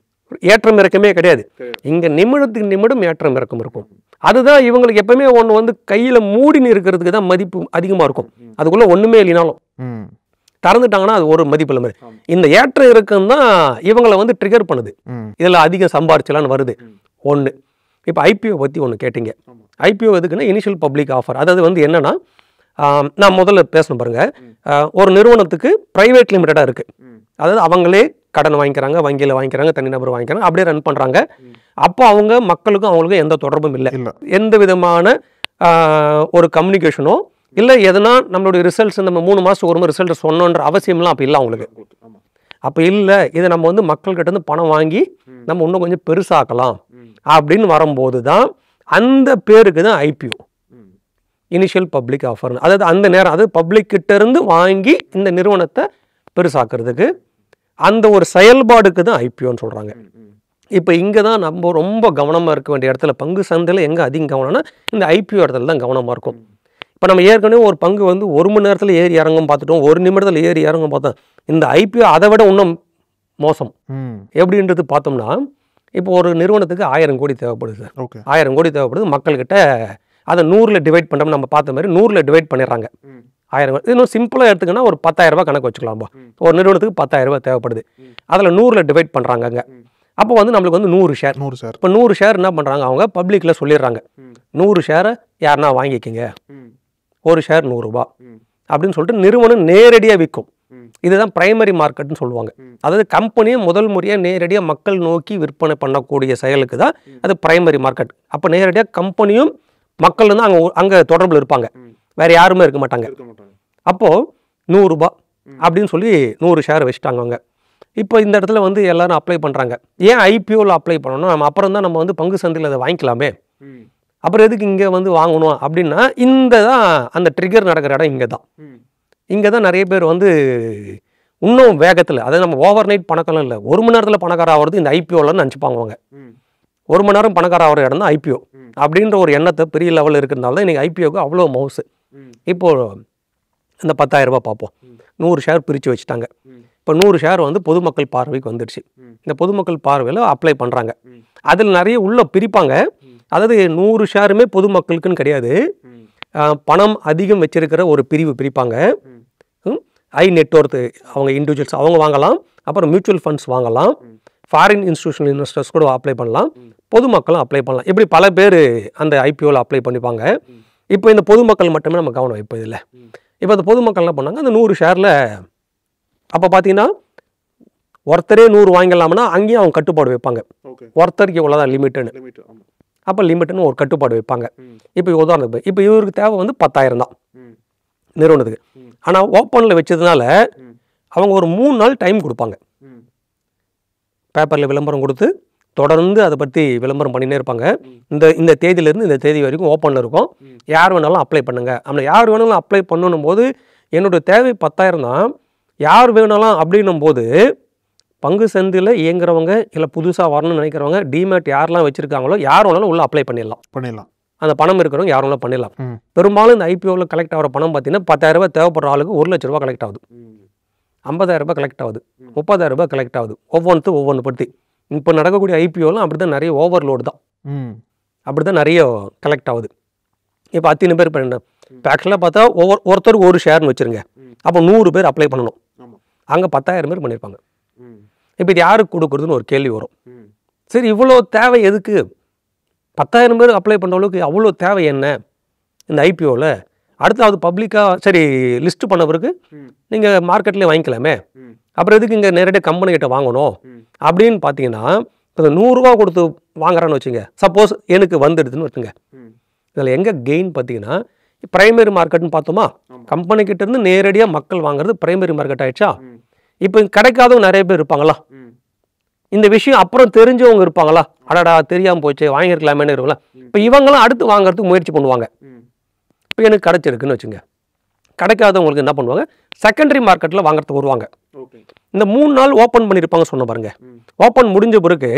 ஏற்றம் இறக்கமே கிடையாது. இங்கே நிமிடத்துக்கு நிமிடம் ஏற்றம் இறக்கம் இருக்கும். அதுதான் இவங்களுக்கு எப்பவுமே ஒன்று வந்து கையில் மூடின்னு இருக்கிறதுக்கு தான் மதிப்பு அதிகமாக இருக்கும். அதுக்குள்ளே ஒன்றுமே இல்லைனாலும் திறந்துட்டாங்கன்னா அது ஒரு மதிப்பு இல்லை மாதிரி. இந்த ஏற்றம் இறக்கம் தான் இவங்களை வந்து ட்ரிகர் பண்ணுது. இதில் அதிகம் சம்பாரிச்சலான்னு வருது ஒன்று. இப்போ ஐபிஓ பற்றி ஒன்று கேட்டீங்க. ஐபிஓ எதுக்குன்னா இனிஷியல் பப்ளிக் ஆஃபர். அதாவது வந்து என்னன்னா, நான் முதல்ல பேசணும் பாருங்க, ஒரு நிறுவனத்துக்கு ப்ரைவேட் லிமிட்டடாக இருக்குது. அதாவது அவங்களே கடன் வாங்கிக்கிறாங்க, வங்கியில் வாங்கிக்கிறாங்க, தனிநபர் வாங்கிக்கிறாங்க, அப்படியே ரன் பண்ணுறாங்க. அப்போ அவங்க மக்களுக்கும் அவங்களுக்கும் எந்த தொடர்பும் இல்லை, எந்த விதமான ஒரு கம்யூனிகேஷனோ இல்லை எதனா நம்மளுடைய ரிசல்ட்ஸ் நம்ம 3 மாதத்துக்கு ஒரு ரிசல்ட் சொன்னோன்ற அவசியம்லாம் அப்போ இல்லை அவங்களுக்கு. அப்போ இல்லை, இதை நம்ம வந்து மக்கள்கிட்ட இருந்து பணம் வாங்கி நம்ம இன்னும் கொஞ்சம் பெருசாக்கலாம் அப்படின்னு வரும்போது தான் அந்த பேருக்கு தான் ஐபிஓ, இனிஷியல் பப்ளிக் ஆஃபர். அதாவது அந்த நேரம், அதாவது பப்ளிக்கிட்ட இருந்து வாங்கி இந்த நிறுவனத்தை பெருசாக்குறதுக்கு அந்த ஒரு செயல்பாடுக்கு தான் ஐபிஓன்னு சொல்கிறாங்க. இப்போ இங்கே தான் நம்ம ரொம்ப கவனமாக இருக்க வேண்டிய இடத்துல, பங்கு சந்தையில் எங்கே அதிகம் கவனம்னா இந்த ஐபிஓ இடத்துல தான் கவனமாக இருக்கும். இப்போ நம்ம ஏற்கனவே ஒரு பங்கு வந்து 1 மணி நேரத்தில் ஏறி இறங்கும் பார்த்துட்டோம், 1 நிமிடத்தில் ஏறி இறங்கும் பார்த்தோம். இந்த ஐபிஓ அதை விட இன்னும் மோசம். எப்படின்றது பார்த்தோம்னா, இப்போ ஒரு நிறுவனத்துக்கு 1000 கோடி தேவைப்படுது சார். 1000 கோடி தேவைப்படுது, மக்கள்கிட்ட அதை 100ல் டிவைட் பண்ணுறோம். நம்ம பார்த்த மாதிரி 100ல் டிவைட் பண்ணிடுறாங்க. 1000 இன்னும் சிம்பிளாக எடுத்துக்கன்னா ஒரு 10,000 ரூபாய் கணக்கு வச்சுக்கலாம்பா. ஒரு நிறுவனத்துக்கு 10,000 ரூபாய் தேவைப்படுது, அதில் 100ல் டிவைட் பண்ணுறாங்க. அங்கே அப்போ வந்து நம்மளுக்கு வந்து 100 ஷேர். இப்போ 100 ஷேர் என்ன பண்ணுறாங்க, அவங்க பப்ளிக்கில் சொல்லிடுறாங்க, 100 ஷேரை யாருன்னா வாங்கிக்கிங்க, ஒரு ஷேர் 100 ரூபா அப்படின்னு சொல்லிட்டு நிறுவனம் நேரடியாக விற்கும். இதுதான் பிரைமரி மார்க்கெட்னு சொல்லுவாங்க. அதாவது கம்பெனியை முதல் முறையாக நேரடியாக மக்கள் நோக்கி விற்பனை பண்ணக்கூடிய செயலுக்கு தான் அது பிரைமரி மார்க்கெட். அப்போ நேரடியாக கம்பெனியும் மக்கள் வந்து அங்கே தொடர்பில் இருப்பாங்க, வேற யாருமே இருக்க மாட்டாங்க. அப்போது 100 ரூபா அப்படின்னு சொல்லி 100 ஷேர் வச்சுட்டாங்க அவங்க. இப்போ இந்த இடத்துல வந்து எல்லாரும் அப்ளை பண்ணுறாங்க. ஏன் ஐபிஓவில் அப்ளை பண்ணணும், நம்ம அப்புறம் தான் நம்ம வந்து பங்கு சந்தையில் அதை வாங்கிக்கலாமே, அப்புறம் எதுக்கு இங்கே வந்து வாங்கணும் அப்படின்னா, இந்த தான் அந்த ட்ரிகர் நடக்கிற இடம். இங்கே தான் நிறைய பேர் வந்து இன்னும் வேகத்தில், அதாவது நம்ம ஓவர் நைட் பணக்காரம் இல்லை, 1 மணி நேரத்தில் பணக்காரம் ஆகிறது இந்த ஐபிஓலன்னு நினச்சிப்பாங்க அவங்க. 1 மணி நேரம் பணக்காரம் ஆகிற இடம் தான் ஐபிஓ அப்படின்ற ஒரு எண்ணத்தை பெரிய லெவலில் இருக்கிறதுனால தான் இன்றைக்கி ஐபிஓக்கு அவ்வளோ மவுசு. இப்போது இந்த 10,000 ரூபாய் பார்ப்போம், 100 ஷேர் பிரித்து வச்சுட்டாங்க. இப்போ 100 ஷேர் வந்து பொதுமக்கள் பார்வைக்கு வந்துடுச்சு. இந்த பொதுமக்கள் பார்வையில் அப்ளை பண்ணுறாங்க. அதில் நிறைய உள்ள பிரிப்பாங்க. அதாவது 100 ஷேருமே பொதுமக்களுக்குன்னு கிடையாது, பணம் அதிகம் வச்சிருக்கிற ஒரு பிரிவு பிரிப்பாங்க. ஐ நெட்வொர்த் அவங்க இண்டிவிஜுவல்ஸ் அவங்க வாங்கலாம், அப்புறம் மியூச்சுவல் ஃபண்ட்ஸ் வாங்கலாம், ஃபாரின் இன்ஸ்டிடியூஷனல் இன்வெஸ்டர்ஸ் கூட அப்ளை பண்ணலாம், பொதுமக்களும் அப்ளை பண்ணலாம். இப்படி பல பேர் அந்த ஐபிஓவில் அப்ளை பண்ணிப்பாங்க. இப்போ இந்த பொதுமக்கள் மட்டுமே நம்ம கவனம் இப்போ இதில். இப்போ அந்த பொதுமக்கள் என்ன பண்ணாங்க, அந்த 100 ஷேரில் அப்போ பார்த்தீங்கன்னா ஒருத்தரே 100 வாங்கிடலாம்னா அங்கேயும் அவங்க கட்டுப்பாடு வைப்பாங்க, ஒருத்தருக்கு இவ்வளோதான் லிமிட்டுன்னு. அப்போ லிமிட்டுன்னு ஒரு கட்டுப்பாடு வைப்பாங்க. இப்போ உதாரணத்துக்கு இப்போ இவருக்கு தேவை வந்து 10,000 தான் நிறுவனத்துக்கு. ஆனால் ஓப்பனில் வச்சதுனால அவங்க ஒரு 3 நாள் டைம் கொடுப்பாங்க. பேப்பரில் விளம்பரம் கொடுத்து தொடர்ந்து அதை பற்றி விளம்பரம் பண்ணினே இருப்பாங்க. இந்த தேதியிலேருந்து இந்த தேதி வரைக்கும் ஓப்பனில் இருக்கும், யார் வேணாலும் அப்ளை பண்ணுங்கள். ஆனால் யார் வேணாலும் அப்ளை பண்ணணும் போது என்னோடய தேவை 10,000 தான், யார் வேணாலும் அப்படின்னும் போது பங்கு சந்தையில் இயங்குறவங்க இல்லை புதுசாக வரணும்னு நினைக்கிறவங்க டிமேட் யாரெல்லாம் வச்சுருக்காங்களோ யார் வேணாலும் உள்ளே அப்ளை பண்ணிடலாம். அந்த பணம் இருக்கிறவங்க யார் வேணாலும் பண்ணிடலாம். பெரும்பாலும் இந்த ஐபிஓவில் கலெக்ட் ஆகிற பணம் பார்த்தீங்கன்னா 10,000 ரூபாய் தேவைப்படுற ஆளுக்கு 1 லட்ச ரூபா கலெக்ட் ஆகுது, 50,000 ரூபாய் கலெக்ட் ஆகுது, 30,000 ரூபாய் கலெக்ட் ஆகுது, ஒவ்வொன்று பற்றி. இப்போ நடக்கக்கூடிய ஐபிஓலாம் அப்படி தான், நிறைய ஓவர்லோடு தான், அப்படி தான் நிறைய கலெக்ட் ஆகுது. இப்போ 10 பேர் பண்ண இப்போ ஆக்சுவலாக பார்த்தா ஒருத்தருக்கு 1 ஷேர்னு வச்சுருங்க, அப்போ 100 பேர் அப்ளை பண்ணணும், அங்கே 10,000 பேர் பண்ணியிருப்பாங்க. இப்போ இது யாருக்கு கொடுக்குறதுன்னு ஒரு கேள்வி வரும். சரி, இவ்வளோ தேவை எதுக்கு, 10,000 பேர் அப்ளை பண்ணுறவங்களுக்கு அவ்வளோ தேவை என்ன இந்த ஐபிஓவில்? அடுத்தாவது பப்ளிக்காக சரி லிஸ்ட்டு பண்ண பிறகு நீங்கள் மார்க்கெட்லேயே வாங்கிக்கலாமே, அப்புறம் எதுக்கு இங்கே நேரடியாக கம்பெனிகிட்ட வாங்கணும் அப்படின்னு பார்த்தீங்கன்னா, இப்போ 100 ரூபா கொடுத்து வாங்குறான்னு வச்சுங்க, சப்போஸ் எனக்கு வந்துடுதுன்னு வச்சுங்க, இதில் எங்கே கெயின் பார்த்தீங்கன்னா பிரைமரி மார்க்கெட்னு பார்த்தோமா, கம்பெனிக்கிட்ட இருந்து நேரடியாக மக்கள் வாங்குறது பிரைமரி மார்க்கெட் ஆயிடுச்சா. இப்போ கிடைக்காதவங்க நிறைய பேர் இருப்பாங்களா, இந்த விஷயம் அப்புறம் தெரிஞ்சவங்க இருப்பாங்களா, அடடா தெரியாமல் போச்சு வாங்கியிருக்கலாமேன்னு இருக்கலாம். இப்போ இவங்களாம் அடுத்து வாங்குறதுக்கு முயற்சி பண்ணுவாங்க. இப்போ எனக்கு கிடைச்சிருக்குன்னு வச்சுங்க, கிடைக்காதவங்களுக்கு என்ன பண்ணுவாங்க, செகண்டரி மார்க்கெட்டில் வாங்குறதுக்கு வருவாங்க. இந்த 3 நாள் ஓப்பன் பண்ணியிருப்பாங்க சொன்ன பாருங்க. ஓப்பன் முடிஞ்ச பிறகு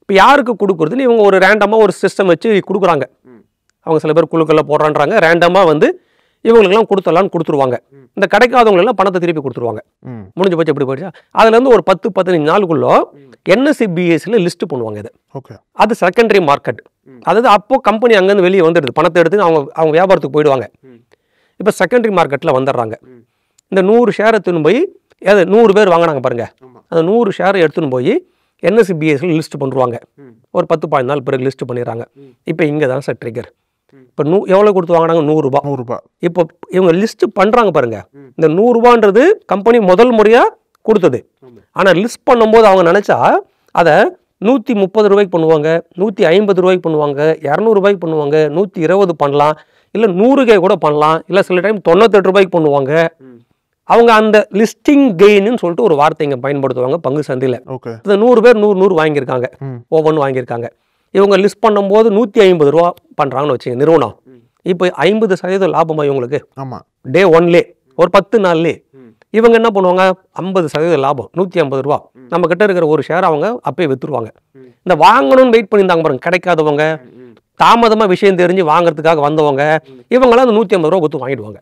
இப்போ யாருக்கு கொடுக்குறதுன்னு இவங்க ஒரு ரேண்டமாக ஒரு சிஸ்டம் வச்சு கொடுக்குறாங்க. அவங்க சில பேர் குழுக்களில் போடுறான்றாங்க, ரேண்டமாக வந்து இவங்களுக்கெல்லாம் கொடுத்துடலான்னு கொடுத்துருவாங்க. இந்த கிடைக்காதவங்களெல்லாம் பணத்தை திருப்பி கொடுத்துருவாங்க. முடிஞ்ச பட்சம் எப்படி போயிடுச்சா, அதுலேருந்து ஒரு 10-15 நாளுக்குள்ளே NSE BSEல லிஸ்ட் பண்ணுவாங்க. இது அது செகண்டரி மார்க்கெட். அதாவது அப்போ கம்பெனி அங்கேருந்து வெளியே வந்துடுது, பணத்தை எடுத்து அவங்க வியாபாரத்துக்கு போயிடுவாங்க. இப்போ செகண்டரி மார்க்கெட்டில் வந்துடுறாங்க. இந்த 100 ஷேரை எடுத்துன்னு போய் 100 பேர் வாங்கினாங்க பாருங்க, அந்த 100 ஷேரை எடுத்துன்னு போய் NSE BSEல லிஸ்ட் பண்ணுவாங்க. ஒரு 10-15 நாள் பிறகு லிஸ்ட் பண்ணிடுறாங்க. இப்போ இங்கே தான் சார் ட்ரிகர். இப்போ எவ்வளோ கொடுத்து வாங்கினாங்க, 100 ரூபாய். இப்போ இவங்க லிஸ்ட் பண்ணுறாங்க பாருங்க, இந்த 100 ரூபான்றது கம்பெனி முதல் முறையாக கொடுத்தது. ஆனால் லிஸ்ட் பண்ணும்போது அவங்க நினச்சா அதை 130 ரூபாய்க்கு பண்ணுவாங்க, 150 ரூபாய்க்கு பண்ணுவாங்க, 200 ரூபாய்க்கு பண்ணுவாங்க, 120 பண்ணலாம், இல்லை 100 கூட பண்ணலாம், இல்லை சில டைம் 98 ரூபாய்க்கு பண்ணுவாங்க. அவங்க அந்த லிஸ்டிங் கெயின்னு சொல்லிட்டு ஒரு வார்த்தை இங்கே பயன்படுத்துவாங்க பங்கு சந்தையில். இந்த 100 பேர் 100 வாங்கியிருக்காங்க, ஒவ்வொன்று வாங்கியிருக்காங்க. இவங்க லிஸ்ட் பண்ணும்போது 150 ரூபா பண்ணுறாங்கன்னு வச்சுங்க நிறுவனம். இப்போ 50% லாபமா இவங்களுக்கு டே 1லே, ஒரு 10 நாள்லே இவங்க என்ன பண்ணுவாங்க, 50% லாபம், 150 ரூபா. நம்ம கிட்ட இருக்கிற ஒரு ஷேர் அவங்க அப்பயே வித்துருவாங்க. இந்த வாங்கணும்னு வெயிட் பண்ணியிருந்தாங்க பாருங்க, கிடைக்காதவங்க, தாமதமாக விஷயம் தெரிஞ்சு வாங்குறதுக்காக வந்தவங்க, இவங்களாம் அந்த 150 ரூபா கொடுத்து வாங்கிடுவாங்க.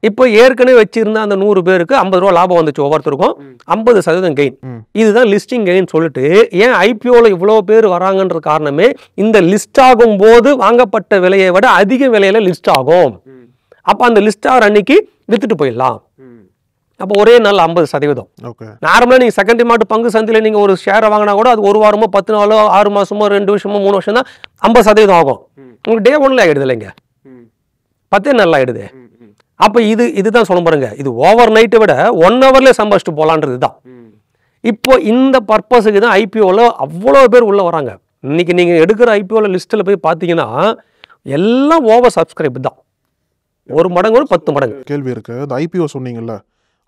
இப்போ ஏற்கனவே வச்சிருந்த அந்த 100 பேருக்கு 50 ரூபா லாபம் வந்துச்சு, ஒவ்வொருத்தருக்கும் 50% கெயின். இதுதான் லிஸ்டிங் கெயின் சொல்லிட்டு, ஏன் ஐபிஓல இவ்வளோ பேர் வராங்கன்ற காரணமே இந்த லிஸ்ட் ஆகும் போது வாங்கப்பட்ட விலையை விட அதிக விலையில லிஸ்ட் ஆகும். அப்போ அந்த லிஸ்ட் ஆகிற அன்னைக்கு வித்துட்டு போயிடலாம். அப்போ ஒரே நாள் 50%. நார்மலாக நீங்கள் செகண்டரி மார்க்கெட் பங்கு சந்தையில் நீங்கள் ஒரு ஷேரை வாங்கினா கூட அது 1 வாரமோ 10 நாளோ 6 மாதமோ 2 வருஷமோ 3 வருஷம் தான் 50% ஆகும். உங்களுக்கு டே 1ல ஆகிடுது இல்லைங்க, 10 நாள் ஆகிடுது. அப்போ இதுதான் சொல்ல பாருங்க, இது ஓவர் நைட்டை விட 1 ஹவர்லேயே சம்பாதிச்சுட்டு போகலான்றது தான். இப்போ இந்த பர்பஸுக்கு தான் ஐபிஓவில் அவ்வளோ பேர் உள்ளே வராங்க. இன்னைக்கு நீங்கள் எடுக்கிற ஐபிஓவில் லிஸ்ட்டில் போய் பார்த்தீங்கன்னா எல்லாம் ஓவர் சப்ஸ்கிரைப் தான், 1 மடங்கு 10 மடங்கு. கேள்வி இருக்கு, அந்த ஐபிஓ சொன்னீங்கல்ல,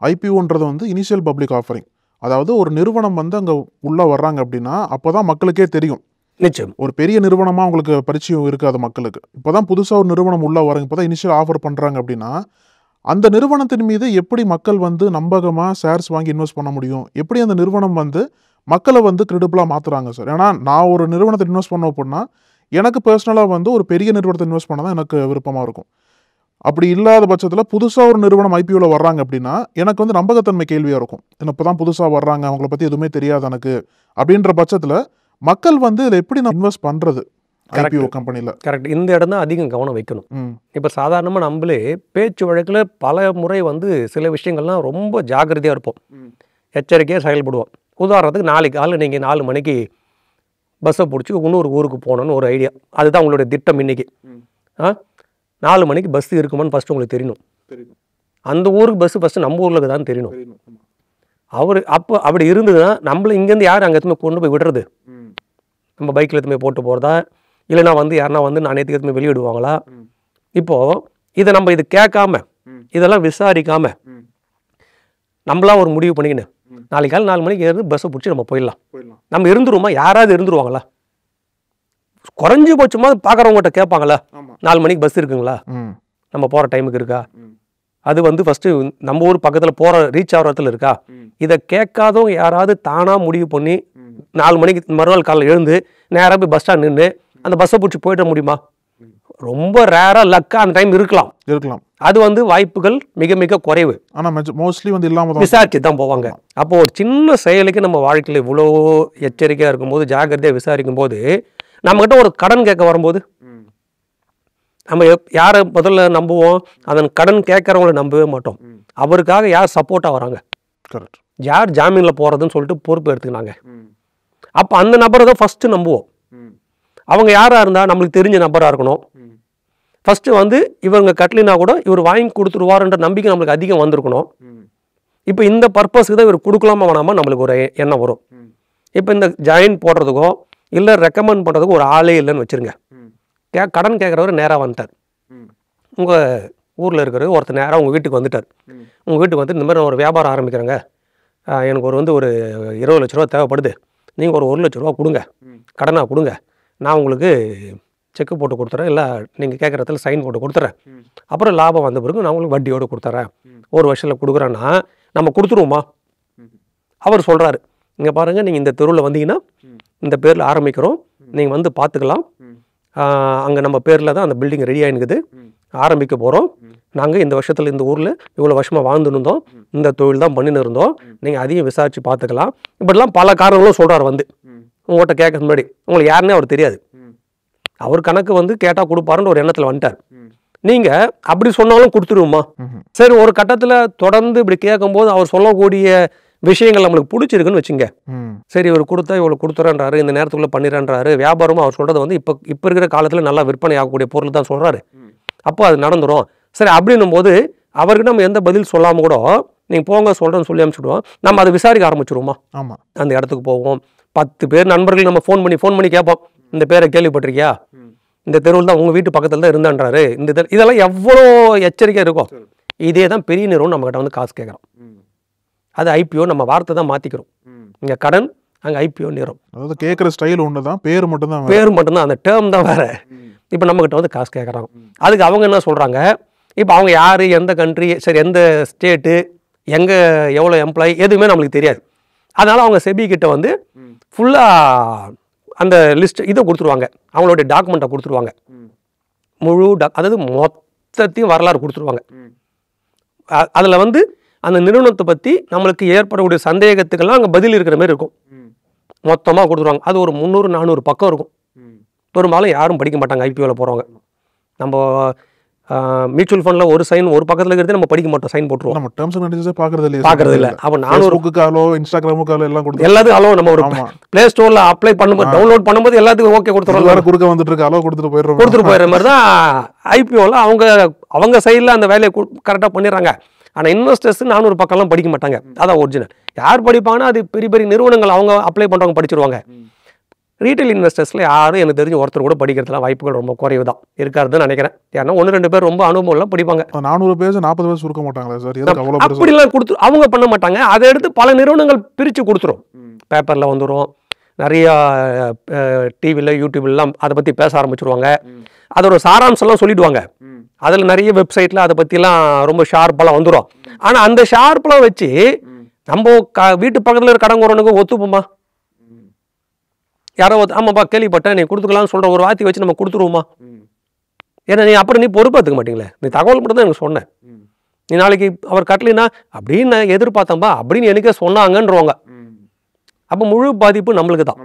ஐபிஓன்றது வந்து இனிஷியல் பப்ளிக் ஆஃபரிங். அதாவது ஒரு நிறுவனம் வந்து அங்கே உள்ளே வர்றாங்க அப்படின்னா அப்போ தான் மக்களுக்கே தெரியும். நிச்சயம் ஒரு பெரிய நிறுவனமாக உங்களுக்கு பரிச்சயம் இருக்காது மக்களுக்கு. இப்போ தான் புதுசாக ஒரு நிறுவனம் உள்ளே வராங்க, இப்போ தான் இனிஷியல் ஆஃபர் பண்ணுறாங்க அப்படின்னா அந்த நிறுவனத்தின் மீது எப்படி மக்கள் வந்து நம்பகமாக ஷேர்ஸ் வாங்கி இன்வெஸ்ட் பண்ண முடியும், எப்படி அந்த நிறுவனம் வந்து மக்களை வந்து கிரெடிபிளாக மாற்றுறாங்க சார். ஏன்னா நான் ஒரு நிறுவனத்தை இன்வெஸ்ட் பண்ண அப்படின்னா எனக்கு பர்சனலாக வந்து ஒரு பெரிய நிறுவனத்தை இன்வெஸ்ட் பண்ண தான் எனக்கு விருப்பமாக இருக்கும். அப்படி இல்லாத பட்சத்தில் புதுசாக ஒரு நிறுவனம் ஐபிஓவில் வர்றாங்க அப்படின்னா எனக்கு வந்து நம்பகத்தன்மை கேள்வியாக இருக்கும். இப்போ தான் புதுசாக வர்றாங்க, அவங்கள பற்றி எதுவுமே தெரியாது எனக்கு அப்படின்ற பட்சத்தில் மக்கள் வந்து இதில் எப்படி நான் இன்வெஸ்ட் பண்ணுறது ஐபிஓ கம்பெனியில்? கரெக்ட், இந்த இடம் தான் அதிகம் கவனம் வைக்கணும். இப்போ சாதாரணமாக நம்மளே பேச்சு வழக்கில் பல முறை வந்து சில விஷயங்கள்லாம் ரொம்ப ஜாக்கிரதையாக இருப்போம், எச்சரிக்கையாக செயல்படுவோம். உதாரணத்துக்கு நாளைக்கு காலையில் நீங்கள் 4 மணிக்கு பஸ்ஸை பிடிச்சி இன்னொரு ஊருக்கு போகணுன்னு ஒரு ஐடியா, அதுதான் உங்களுடைய திட்டம். இன்னைக்கு 4 மணிக்கு பஸ் இருக்குமான்னு ஃபஸ்ட்டு உங்களுக்கு தெரியணும். அந்த ஊருக்கு பஸ்ஸு ஃபஸ்ட்டு நம்ம ஊரில் தான் தெரியணும். அப்போ அப்படி இருந்ததுன்னா நம்மள இங்கேருந்து யார் அங்கே எதுவுமே கொண்டு போய் விடுறது, நம்ம பைக்கில் எதுவுமே போட்டு போகிறதா, இல்லைனா வந்து யாருனா வந்து நாணயத்துக்கு எதுவுமே வெளியிடுவாங்களா? இப்போது இதை நம்ம இது கேட்காம இதெல்லாம் விசாரிக்காமல் நம்மளா ஒரு முடிவு பண்ணிக்கின்னு நாளைக்கு காலை 4 மணிக்கு ஏறி பஸ்ஸை பிடிச்சி நம்ம போயிடலாம். நம்ம இருந்துருவோமா? யாராவது இருந்துருவாங்களா? குறைஞ்சி போச்சுமா பார்க்குறவங்ககிட்ட கேட்பாங்களா, 4 மணிக்கு பஸ் இருக்குங்களா, நம்ம போகிற டைமுக்கு இருக்கா, அது வந்து ஃபஸ்ட்டு நம்ம ஊர் பக்கத்தில் போகிற ரீச் ஆகிற இடத்துல இருக்கா? இதை கேட்காதவங்க யாராவது தானாக முடிவு பண்ணி 4 மணிக்கு மறுநாள் காலையில் எழுந்து நேராக போய் பஸ் ஸ்டாண்ட் நின்று அந்த பஸ்ஸை பிடிச்சி போயிட முடியுமா? ரொம்ப ரேராக லக்காக அந்த டைம் இருக்கலாம். அது வந்து வாய்ப்புகள் மிக மிக குறைவு. ஆனால் மோஸ்ட்லி வந்து இல்லாமல் விசாரிச்சு தான் போவாங்க. அப்போ ஒரு சின்ன செயலுக்கு நம்ம வாழ்க்கையில் இவ்வளோ எச்சரிக்கையாக இருக்கும்போது, ஜாக்கிரதையாக விசாரிக்கும் போது, நம்மகிட்ட ஒரு கடன் கேட்க வரும்போது நம்ம யாரை முதல்ல நம்புவோம்? அதன் கடன் கேட்கறவங்களை நம்பவே மாட்டோம். அவருக்காக யார் சப்போர்ட்டாக வராங்க, யார் ஜாமீனில் போகிறதுன்னு சொல்லிட்டு பொறுப்பு எடுத்துக்கினாங்க. அப்போ அந்த நபரை தான் ஃபஸ்ட்டு நம்புவோம். அவங்க யாராக இருந்தால் நம்மளுக்கு தெரிஞ்ச நபராக இருக்கணும். ஃபஸ்ட்டு வந்து இவங்க கட்டலினா கூட இவர் வாங்கி கொடுத்துருவாருன்ற நம்பிக்கை நம்மளுக்கு அதிகம் வந்திருக்கணும். இப்போ இந்த பர்பஸ்க்கு தான் இவர் கொடுக்கலாமா வேணாமா நம்மளுக்கு ஒரு எண்ணம் வரும். இப்போ இந்த ஜாயின் போடுறதுக்கோ இல்லை ரெக்கமெண்ட் பண்ணுறதுக்கும் ஒரு ஆளே இல்லைன்னு வச்சுருங்க. கடன் கேட்குறவர் நேராக வந்துட்டார். உங்கள் ஊரில் இருக்கிற ஒருத்தர் நேராக உங்கள் வீட்டுக்கு வந்துட்டார். உங்கள் வீட்டுக்கு வந்து இந்த மாதிரி ஒரு வியாபாரம் ஆரம்பிக்கிறேங்க, எனக்கு ஒரு 20 லட்ச ரூபா தேவைப்படுது, நீங்கள் ஒரு 1 லட்ச ரூபா கொடுங்க, கடனாக கொடுங்க, நான் உங்களுக்கு செக்கு போட்டு கொடுத்துறேன், இல்லை நீங்கள் கேட்குற இடத்துல சைன் போட்டு கொடுத்துறேன், அப்புறம் லாபம் வந்த பிறகு நான் உங்களுக்கு வட்டியோடு கொடுத்துறேன், 1 வருஷத்தில் கொடுக்குறேன்னா நம்ம கொடுத்துருவோமா? அவர் சொல்கிறாரு, இங்கே பாருங்கள், நீங்கள் இந்த தெருவில் வந்தீங்கன்னா இந்த பேரில் ஆரம்பிக்கிறோம், நீங்கள் வந்து பார்த்துக்கலாம், அங்கே நம்ம பேரில் தான் அந்த பில்டிங் ரெடி ஆகினுக்குது, ஆரம்பிக்க போகிறோம், நாங்கள் இந்த வருஷத்தில் இந்த ஊரில் இவ்வளோ வருஷமாக வாழ்ந்துன்னு இருந்தோம், இந்த தொழில் தான் பண்ணின்னு இருந்தோம், நீங்கள் அதையும் விசாரித்து பார்த்துக்கலாம். இப்படிலாம் பல காரணங்களும் சொல்கிறார். வந்து உங்கள்கிட்ட கேட்க முன்னாடி உங்களுக்கு யாருன்னே அவர் தெரியாது, அவர் கணக்கு வந்து கேட்டால் கொடுப்பாருன்னு ஒரு எண்ணத்தில் வந்துட்டார். நீங்கள் அப்படி சொன்னாலும் கொடுத்துருவோமா? சரி, ஒரு கட்டத்தில் தொடர்ந்து இப்படி கேட்கும்போது அவர் சொல்லக்கூடிய விஷயங்கள் நம்மளுக்கு பிடிச்சிருக்குன்னு வச்சுங்க. சரி, இவர் கொடுத்தா இவ்வளோ கொடுத்துறேன்றாரு, இந்த நேரத்துக்குள்ளே பண்ணிடுறேன்றாரு, வியாபாரமும் அவர் சொல்கிறது வந்து இப்போ இருக்கிற காலத்தில் நல்லா விற்பனை ஆகக்கூடிய பொருள் தான் சொல்கிறாரு, அப்போ அது நடந்துடும். சரி, அப்படின்னும் போது அவருக்கு நம்ம எந்த பதில் சொல்லாமல் கூட நீங்கள் போங்க சொல்கிறேன்னு சொல்லி அனுப்பிச்சுடுவோம். நம்ம அதை விசாரிக்க ஆரம்பிச்சிடுவோமா? ஆமாம், அந்த இடத்துக்கு போவோம், 10 பேர் நண்பர்கள் நம்ம ஃபோன் பண்ணி கேட்போம், இந்த பேரை கேள்விப்பட்டிருக்கியா, இந்த தெருவில் தான் உங்கள் வீட்டு பக்கத்தில் தான் இருந்தான்றாரு, இதெல்லாம் எவ்வளோ எச்சரிக்கை இருக்கும். இதே தான் பெரிய நிறுவனம் நம்மகிட்ட வந்து காசு கேட்குறோம். அது ஐபிஓ, நம்ம வார்த்தை தான் மாற்றிக்கிறோம். இங்கே கடன், அங்கே ஐபிஓ நேரம். அதாவது கேட்குற ஸ்டைல் ஒன்று தான், பேர் மட்டும்தான், அந்த டேர்ம் தான் வேறு. இப்போ நம்மகிட்ட வந்து காசு கேட்குறாங்க. அதுக்கு அவங்க என்ன சொல்கிறாங்க, இப்போ அவங்க யார், எந்த கண்ட்ரி, சரி எந்த ஸ்டேட்டு, எங்கே எவ்வளோ எம்ப்ளாயி, எதுவுமே நம்மளுக்கு தெரியாது. அதனால் அவங்க செபி கிட்ட வந்து ஃபுல்லாக அந்த லிஸ்ட் இதை கொடுத்துருவாங்க, அவங்களுடைய டாக்குமெண்ட்டை கொடுத்துருவாங்க, முழு அதாவது மொத்தத்தையும் வரலாறு கொடுத்துருவாங்க. அதில் வந்து அந்த நிறுவனத்தை பற்றி நம்மளுக்கு ஏற்படக்கூடிய சந்தேகத்துக்கெல்லாம் அங்கே பதில் இருக்கிற மாதிரி இருக்கும், மொத்தமாக கொடுத்துருவாங்க. அது ஒரு 300-400 பக்கம் இருக்கும். பெரும்பாலும் யாரும் படிக்க மாட்டாங்க ஐபிஓவில் போகிறவங்க. நம்ம மியூச்சுவல் ஃபண்டில் ஒரு சைன் ஒரு பக்கத்தில் இருக்கிறது நம்ம படிக்க மாட்டோம், சைன் போட்டுருவோம். நம்ம டர்ம்ஸ் அண்ட் கண்டிஷன்ஸே பார்க்கறது இல்லை. அப்போ 400 இன்ஸ்டாகிராமுக்காலோ எல்லாம் கொடுத்து எல்லாத்துக்கும் அலோ, நம்ம ஒரு பிளே ஸ்டோரில் அப்ளை பண்ணும்போது டவுன்லோட் பண்ணும்போது எல்லாத்துக்கும் ஓகே கொடுத்துருவோம். எல்லாரும் குறுக்க வந்துட்டு இருக்கு, அலோ கொடுத்துட்டு போயிடுற மாதிரி தான் ஐபிஓவில் அவங்க சைடில் அந்த வேலையை கரெக்டாக பண்ணிடுறாங்க. ஆனால் இன்வெஸ்டர்ஸ் 400 பக்கம்லாம் படிக்க மாட்டாங்க. அதான் ஒரிஜினல். யார் படிப்பாங்கன்னா அது பெரிய பெரிய நிறுவனங்கள் அவங்க அப்ளை பண்ணுறவங்க படிச்சிருவாங்க. ரீட்டைல் இன்வெஸ்டர்ஸில் யாரும் எனக்கு தெரிஞ்சு ஒருத்தர் கூட படிக்கிறதுலாம் வாய்ப்புகள் ரொம்ப குறைவு தான் இருக்காதுன்னு நினைக்கிறேன். ஏன்னா 1-2 பேர் ரொம்ப அனுபவம்லாம் படிப்பாங்க. 400 பேஜ் 40 பேஜ் சுருக்க மாட்டாங்களா சார்? அப்படிலாம் கொடுத்து அவங்க பண்ண மாட்டாங்க. அதை எடுத்து பல நிறுவனங்கள் பிரித்து கொடுத்துரும். பேப்பரில் வந்துடும், நிறையா டிவியில் யூடியூப்லாம் அதை பற்றி பேச ஆரம்பிச்சிருவாங்க. அதோட சாராம்சம்லாம் சொல்லிடுவாங்க. அதில் நிறைய வெப்சைட்டில் அதை பற்றிலாம் ரொம்ப ஷார்ப்பெல்லாம் வந்துடும். ஆனால் அந்த ஷார்ப்பெலாம் வச்சு நம்ம வீட்டு பக்கத்தில் இருக்கிற கடங்கோரனுக்கு ஒத்துப்போமா? யாரோ ஆமாப்பா கேள்விப்பட்டேன் நீ கொடுத்துக்கலாம்னு சொல்கிற ஒரு வார்த்தை வச்சு நம்ம கொடுத்துருவோமா? ஏன்னா நீ அப்புறம் நீ பொறுப்பாத்துக்க மாட்டீங்களே, நீ தகவல் மட்டும் தான் எனக்கு சொன்னேன், நீ நாளைக்கு அவர் கட்டலைன்னா அப்படின்னு நான் எதிர்பார்த்தேன்பா அப்படின்னு எனக்கே சொன்னாங்கன்றவாங்க. அப்போ முழு பாதிப்பு நம்மளுக்கு தான்.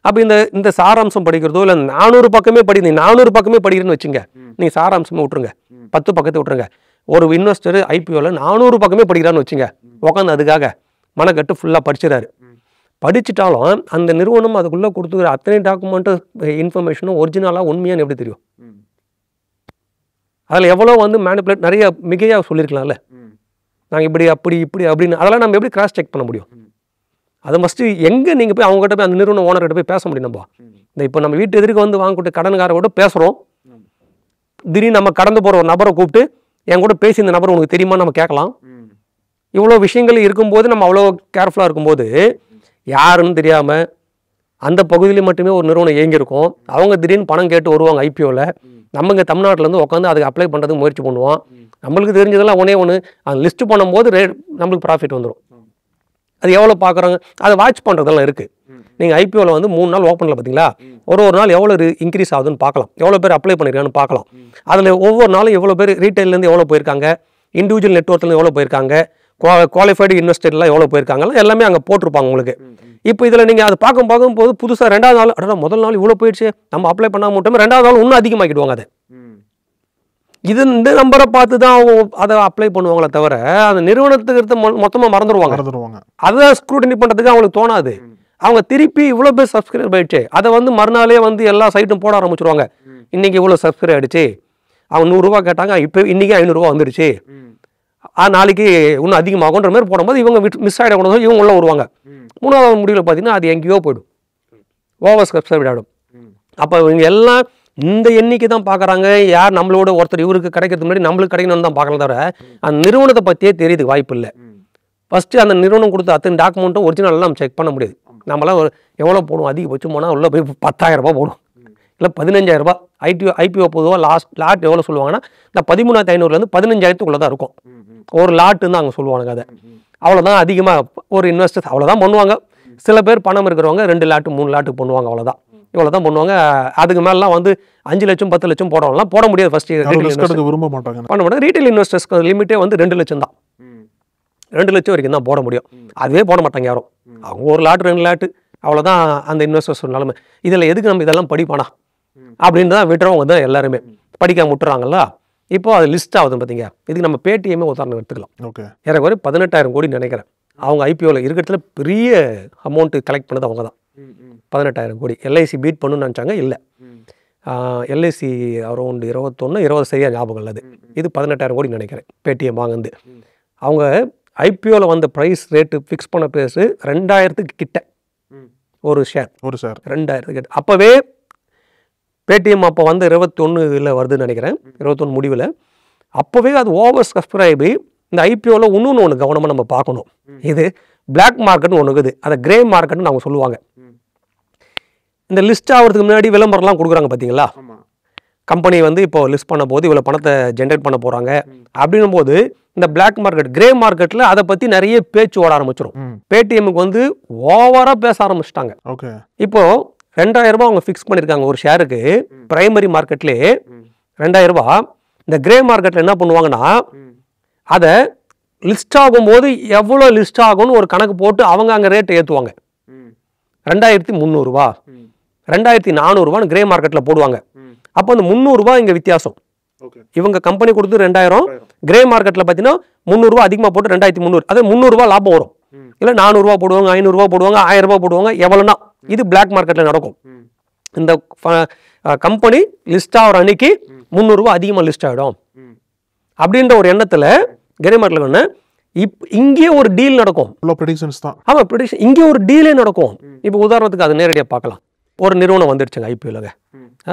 அப்போ இந்த சாராம்சம் படிக்கிறதோ இல்லை 400 பக்கமே நீ 400 பக்கமே படிக்கிறேன்னு வச்சுங்க, நீ சாராம்சமே விட்டுருங்க, 10 பக்கத்தை விட்டுருங்க. ஒரு இன்வெஸ்டர் ஐபிஓவில் 400 பக்கமே படிக்கிறான்னு வச்சுங்க, உட்காந்து அதுக்காக மனக்கட்டு ஃபுல்லாக படிச்சிடாரு. படிச்சுட்டாலும் அந்த நிறுவனம் அதுக்குள்ளே கொடுத்துக்கிற அத்தனை டாக்குமெண்ட்டு இன்ஃபர்மேஷனும் ஒரிஜினலாக உண்மையானு எப்படி தெரியும்? அதில் எவ்வளோ வந்து மேனிப்புலேட் நிறைய மிகையாக சொல்லியிருக்கலாம்ல, நாங்கள் இப்படி இப்படி அப்படின்னு. அதெல்லாம் நம்ம எப்படி கிராஸ் செக் பண்ண முடியும்? அது மஸ்ட்டு எங்கே நீங்கள் போய் அவங்ககிட்ட போய் அந்த நிறுவனம் ஓனர்கிட்ட போய் பேச முடியும்? நம்ம இப்போ நம்ம வீட்டு எதிர்க்கு வந்து வாங்கக்கூடிய கடன்காரோட பேசுகிறோம், திடீர்னு நம்ம கடந்து போகிற ஒரு நபரை கூப்பிட்டு என் கூட பேசி இந்த நபர் உனக்கு தெரியுமா நம்ம கேட்கலாம். இவ்வளோ விஷயங்கள் இருக்கும்போது நம்ம அவ்வளோ கேர்ஃபுல்லாக இருக்கும்போது யாருன்னு தெரியாமல் அந்த பகுதியில் மட்டுமே ஒரு நிறுவனம் இயங்கியிருக்கும். அவங்க திடீர்னு பணம் கேட்டு வருவாங்க ஐபிஓவில். நம்ம இங்கே தமிழ்நாட்டிலேருந்து உட்காந்து அதுக்கு அப்ளை பண்ணுறதுக்கு முயற்சி பண்ணுவோம். நம்மளுக்கு தெரிஞ்சதெல்லாம் ஒன்று அந்த லிஸ்ட்டு பண்ணும்போது நம்மளுக்கு ப்ராஃபிட் வந்துடும். அது எவ்வளோ பார்க்குறாங்க, அதை வாட்ச் பண்ணுறதெல்லாம் இருக்குது. நீங்கள் ஐபிஓவில் வந்து 3 நாள் ஓப்பனில் பார்த்தீங்களா, ஒரு நாள் எவ்வளோ இன்க்ரீஸ் ஆகுதுன்னு பார்க்கலாம், எவ்வளோ பேர் அப்ளை பண்ணியிருக்கான்னு பார்க்கலாம். அதில் ஒவ்வொரு நாளும் எவ்வளோ பேர் ரீட்டைல்லேருந்து எவ்வளோ போயிருக்காங்க, இண்டிவிஜுவல் நெட்வொர்க்லேருந்து எவ்வளோ போயிருக்காங்க, குவாலிஃபைடு இன்வெஸ்டர்லாம் எவ்வளோ போயிருக்காங்கலாம் எல்லாமே அங்கே போட்டிருப்பாங்க உங்களுக்கு. இப்போ இதில் நீங்கள் அதை பார்க்கும்போது புதுசாக 2வது நாள் அடடா முதல் நாள் இவ்வளோ போயிடுச்சு நம்ம அப்ளை பண்ணாமல் மட்டுமே 2வது நாள் இன்னும் அதிகமாக்கிடுவாங்க. அதை இந்த நம்பரை பார்த்து தான் அவங்க அதை அப்ளை பண்ணுவாங்களே தவிர அந்த நிறுவனத்துக்கு மொத்தமாக மறந்துடுவாங்க. அதை ஸ்க்ரூட்டினி பண்ணுறதுக்கு அவங்களுக்கு தோணாது. அவங்க திருப்பி இவ்வளோ பேர் சப்ஸ்கிரைப் ஆகிடுச்சு, அதை வந்து மறுநாளே வந்து எல்லா சைட்டும் போட ஆரம்பிச்சிருவாங்க. இன்றைக்கி இவ்வளோ சப்ஸ்கிரைப் ஆகிடுச்சு, அவங்க 100 ரூபா கேட்டாங்க, இப்போ இன்றைக்கி 500 ரூபா வந்துடுச்சு, நாளைக்கு இன்னும் அதிகமாகுன்ற மாதிரி போடும்போது இவங்க மிஸ் ஆகிடக்கூடாது, இவங்க உள்ளே வருவாங்க. 3வது முடிவில் பார்த்தீங்கன்னா அது எங்கேயோ போய்டும், ஓவர் சப்ஸ்கிரைப் ஆகிடும். அப்போ இவங்க எல்லாம் இந்த எண்ணிக்கை தான் பார்க்குறாங்க. யார் நம்மளோட ஒருத்தர் இவருக்கு கிடைக்கிறதுக்கு முன்னாடி நம்மளுக்கு கிடைக்கணும்னு தான் பார்க்கலாம் தவிர அந்த நிறுவனத்தை பற்றியே தெரியுது வாய்ப்பு இல்லை. ஃபஸ்ட்டு அந்த நிறுவனம் கொடுத்த அத்தனை டாக்குமெண்ட்டும் ஒரிஜினல்லாம் நம்ம செக் பண்ண முடியாது. நம்மளாம் எவ்வளோ போடுவோம், அதிகபட்சம் போனால் உள்ளே போய் 10,000 ரூபா போடும், இல்லை 15,000 ரூபா. ஐபிஓ பொதுவாக லாட் எவ்வளோ சொல்லுவாங்கன்னா இந்த 13,500 15,000 தான் இருக்கும். ஒரு லாட்டுன்னு தான் அங்கே சொல்லுவாங்க. அதை அவ்வளோதான் அதிகமாக ஒரு இன்வெஸ்டர்ஸ் அவ்வளோதான் பண்ணுவாங்க. சில பேர் பணம் இருக்கிறவங்க 2 லாட்டு 3 லாட்டு பண்ணுவாங்க. அவ்வளோதான், இவ்வளோ தான் பண்ணுவாங்க. அதுக்கு மேலாம் 5 லட்சம் 10 லட்சம் போடலாம் போட முடியாது. ஃபஸ்ட்டு விரும்ப மாட்டாங்க, பண்ண மாட்டாங்க. ரீட்டைல் இன்வெஸ்டர்ஸ்க்கு லிமிட்டே 2 லட்சம் தான். 2 லட்சம் வரைக்கும் தான் போட முடியும். அதுவே போட மாட்டாங்க யாரும். அவங்க ஒரு லாட்டு 2 லாட்டு அவ்வளோதான் அந்த இன்வெஸ்டர்ஸ் நிலைமை. இதில் எதுக்கு நம்ம இதெல்லாம் படிப்பானா அப்படின்னு தான் விட்டுறவங்க தான் எல்லாருமே படிக்காம விட்டுறாங்களா. இப்போ அது லிஸ்ட் ஆகுது பார்த்தீங்க. இதுக்கு நம்ம பேடிஎம்மே உதாரணம் எடுத்துக்கலாம். ஓகே, எனக்கு ஒரு 18,000 கோடி நினைக்கிறேன். அவங்க ஐபிஓவில் இருக்கிறதுல பெரிய அமௌண்ட்டு கலெக்ட் பண்ணது அவங்க தான். 18,000 கோடி. எல்ஐசி பீட் பண்ணணும்னு நினச்சாங்க, இல்லை. எல்ஐசி அரௌண்ட் 21-20 சரியாக ஞாபகம் இல்லை. இது 18,000 கோடி நினைக்கிறேன் பேடிஎம் வாங்குது. அவங்க ஐபிஓவில் வந்த ப்ரைஸ் ரேட்டு ஃபிக்ஸ் பண்ண பேசு 2,000 கிட்ட ஒரு ஷேர் 2,000 கிட்ட. அப்போவே பேடிஎம் அப்போ வந்து 21 வருதுன்னு நினைக்கிறேன், 21 முடிவில். அப்போவே அது ஓவர் சப்ஸ்கிரைபு. இந்த ஐபிஓவில் ஒன்று கவனமாக நம்ம பார்க்கணும். இது பிளாக் மார்க்கெட்னு ஒன்று இருக்குது, அதை கிரே மார்க்கெட்னு அவங்க சொல்லுவாங்க. இந்த லிஸ்ட் ஆகிறதுக்கு முன்னாடி விளம்பரம்லாம் கொடுக்குறாங்க பார்த்தீங்களா. கம்பெனி வந்து இப்போ லிஸ்ட் பண்ண போது இவ்வளோ பணத்தை ஜென்ரேட் பண்ண போகிறாங்க அப்படின்னும் போது இந்த பிளாக் மார்க்கெட் கிரே மார்க்கெட்டில் அதை பற்றி நிறைய பேச்சு ஓட ஆரம்பிச்சிடும். பேடிஎம்முக்கு வந்து ஓவராக பேச ஆரம்பிச்சிட்டாங்க. ஓகே, இப்போ 2,000 ரூபாய் அவங்க ஃபிக்ஸ் பண்ணியிருக்காங்க ஒரு ஷேருக்கு. பிரைமரி மார்க்கெட்லேயே 2,000 ரூபாய். இந்த கிரே மார்க்கெட்டில் என்ன பண்ணுவாங்கன்னா அதை லிஸ்ட் ஆகும்போது எவ்வளோ லிஸ்ட் ஆகும்னு ஒரு கணக்கு போட்டு அவங்க அங்கே ரேட்டை ஏற்றுவாங்க. 2,300 ரூபா 2,400 ரூபான்னு கிரே மார்க்கெட்டில் போடுவாங்க. அப்போ அந்த 300 ரூபாய் இங்கே வித்தியாசம். இவங்க கம்பெனி கொடுத்து 2,000, கிரே மார்க்கெட்டில் பார்த்தீங்கன்னா 300 ரூபா அதிகமாக போட்டு 2,300. அது 300 ரூபா லாபம் வரும். இல்லை 400 ரூபா போடுவாங்க, 500 ரூபா போடுவாங்க, 1000 ரூபா போடுவாங்க, எவ்வளோனா. இது பிளாக் மார்க்கெட்டில் நடக்கும். இந்த கம்பெனி லிஸ்ட் ஆகிற அன்னைக்கு 300 ரூபா அதிகமாக லிஸ்ட் ஆகிடும் அப்படின்ற ஒரு எண்ணத்தில் கிரே மார்க்கெட்டில் ஒன்று இங்கே ஒரு டீல் நடக்கும். ஆமாம், ப்ரெடிக்ஷன் இங்கே ஒரு டீலே நடக்கும். இப்போ உதாரணத்துக்கு அது நேரடியாக பார்க்கலாம். ஒரு நிறுவனம் வந்துடுச்சுங்க ஐபிஓலங்க,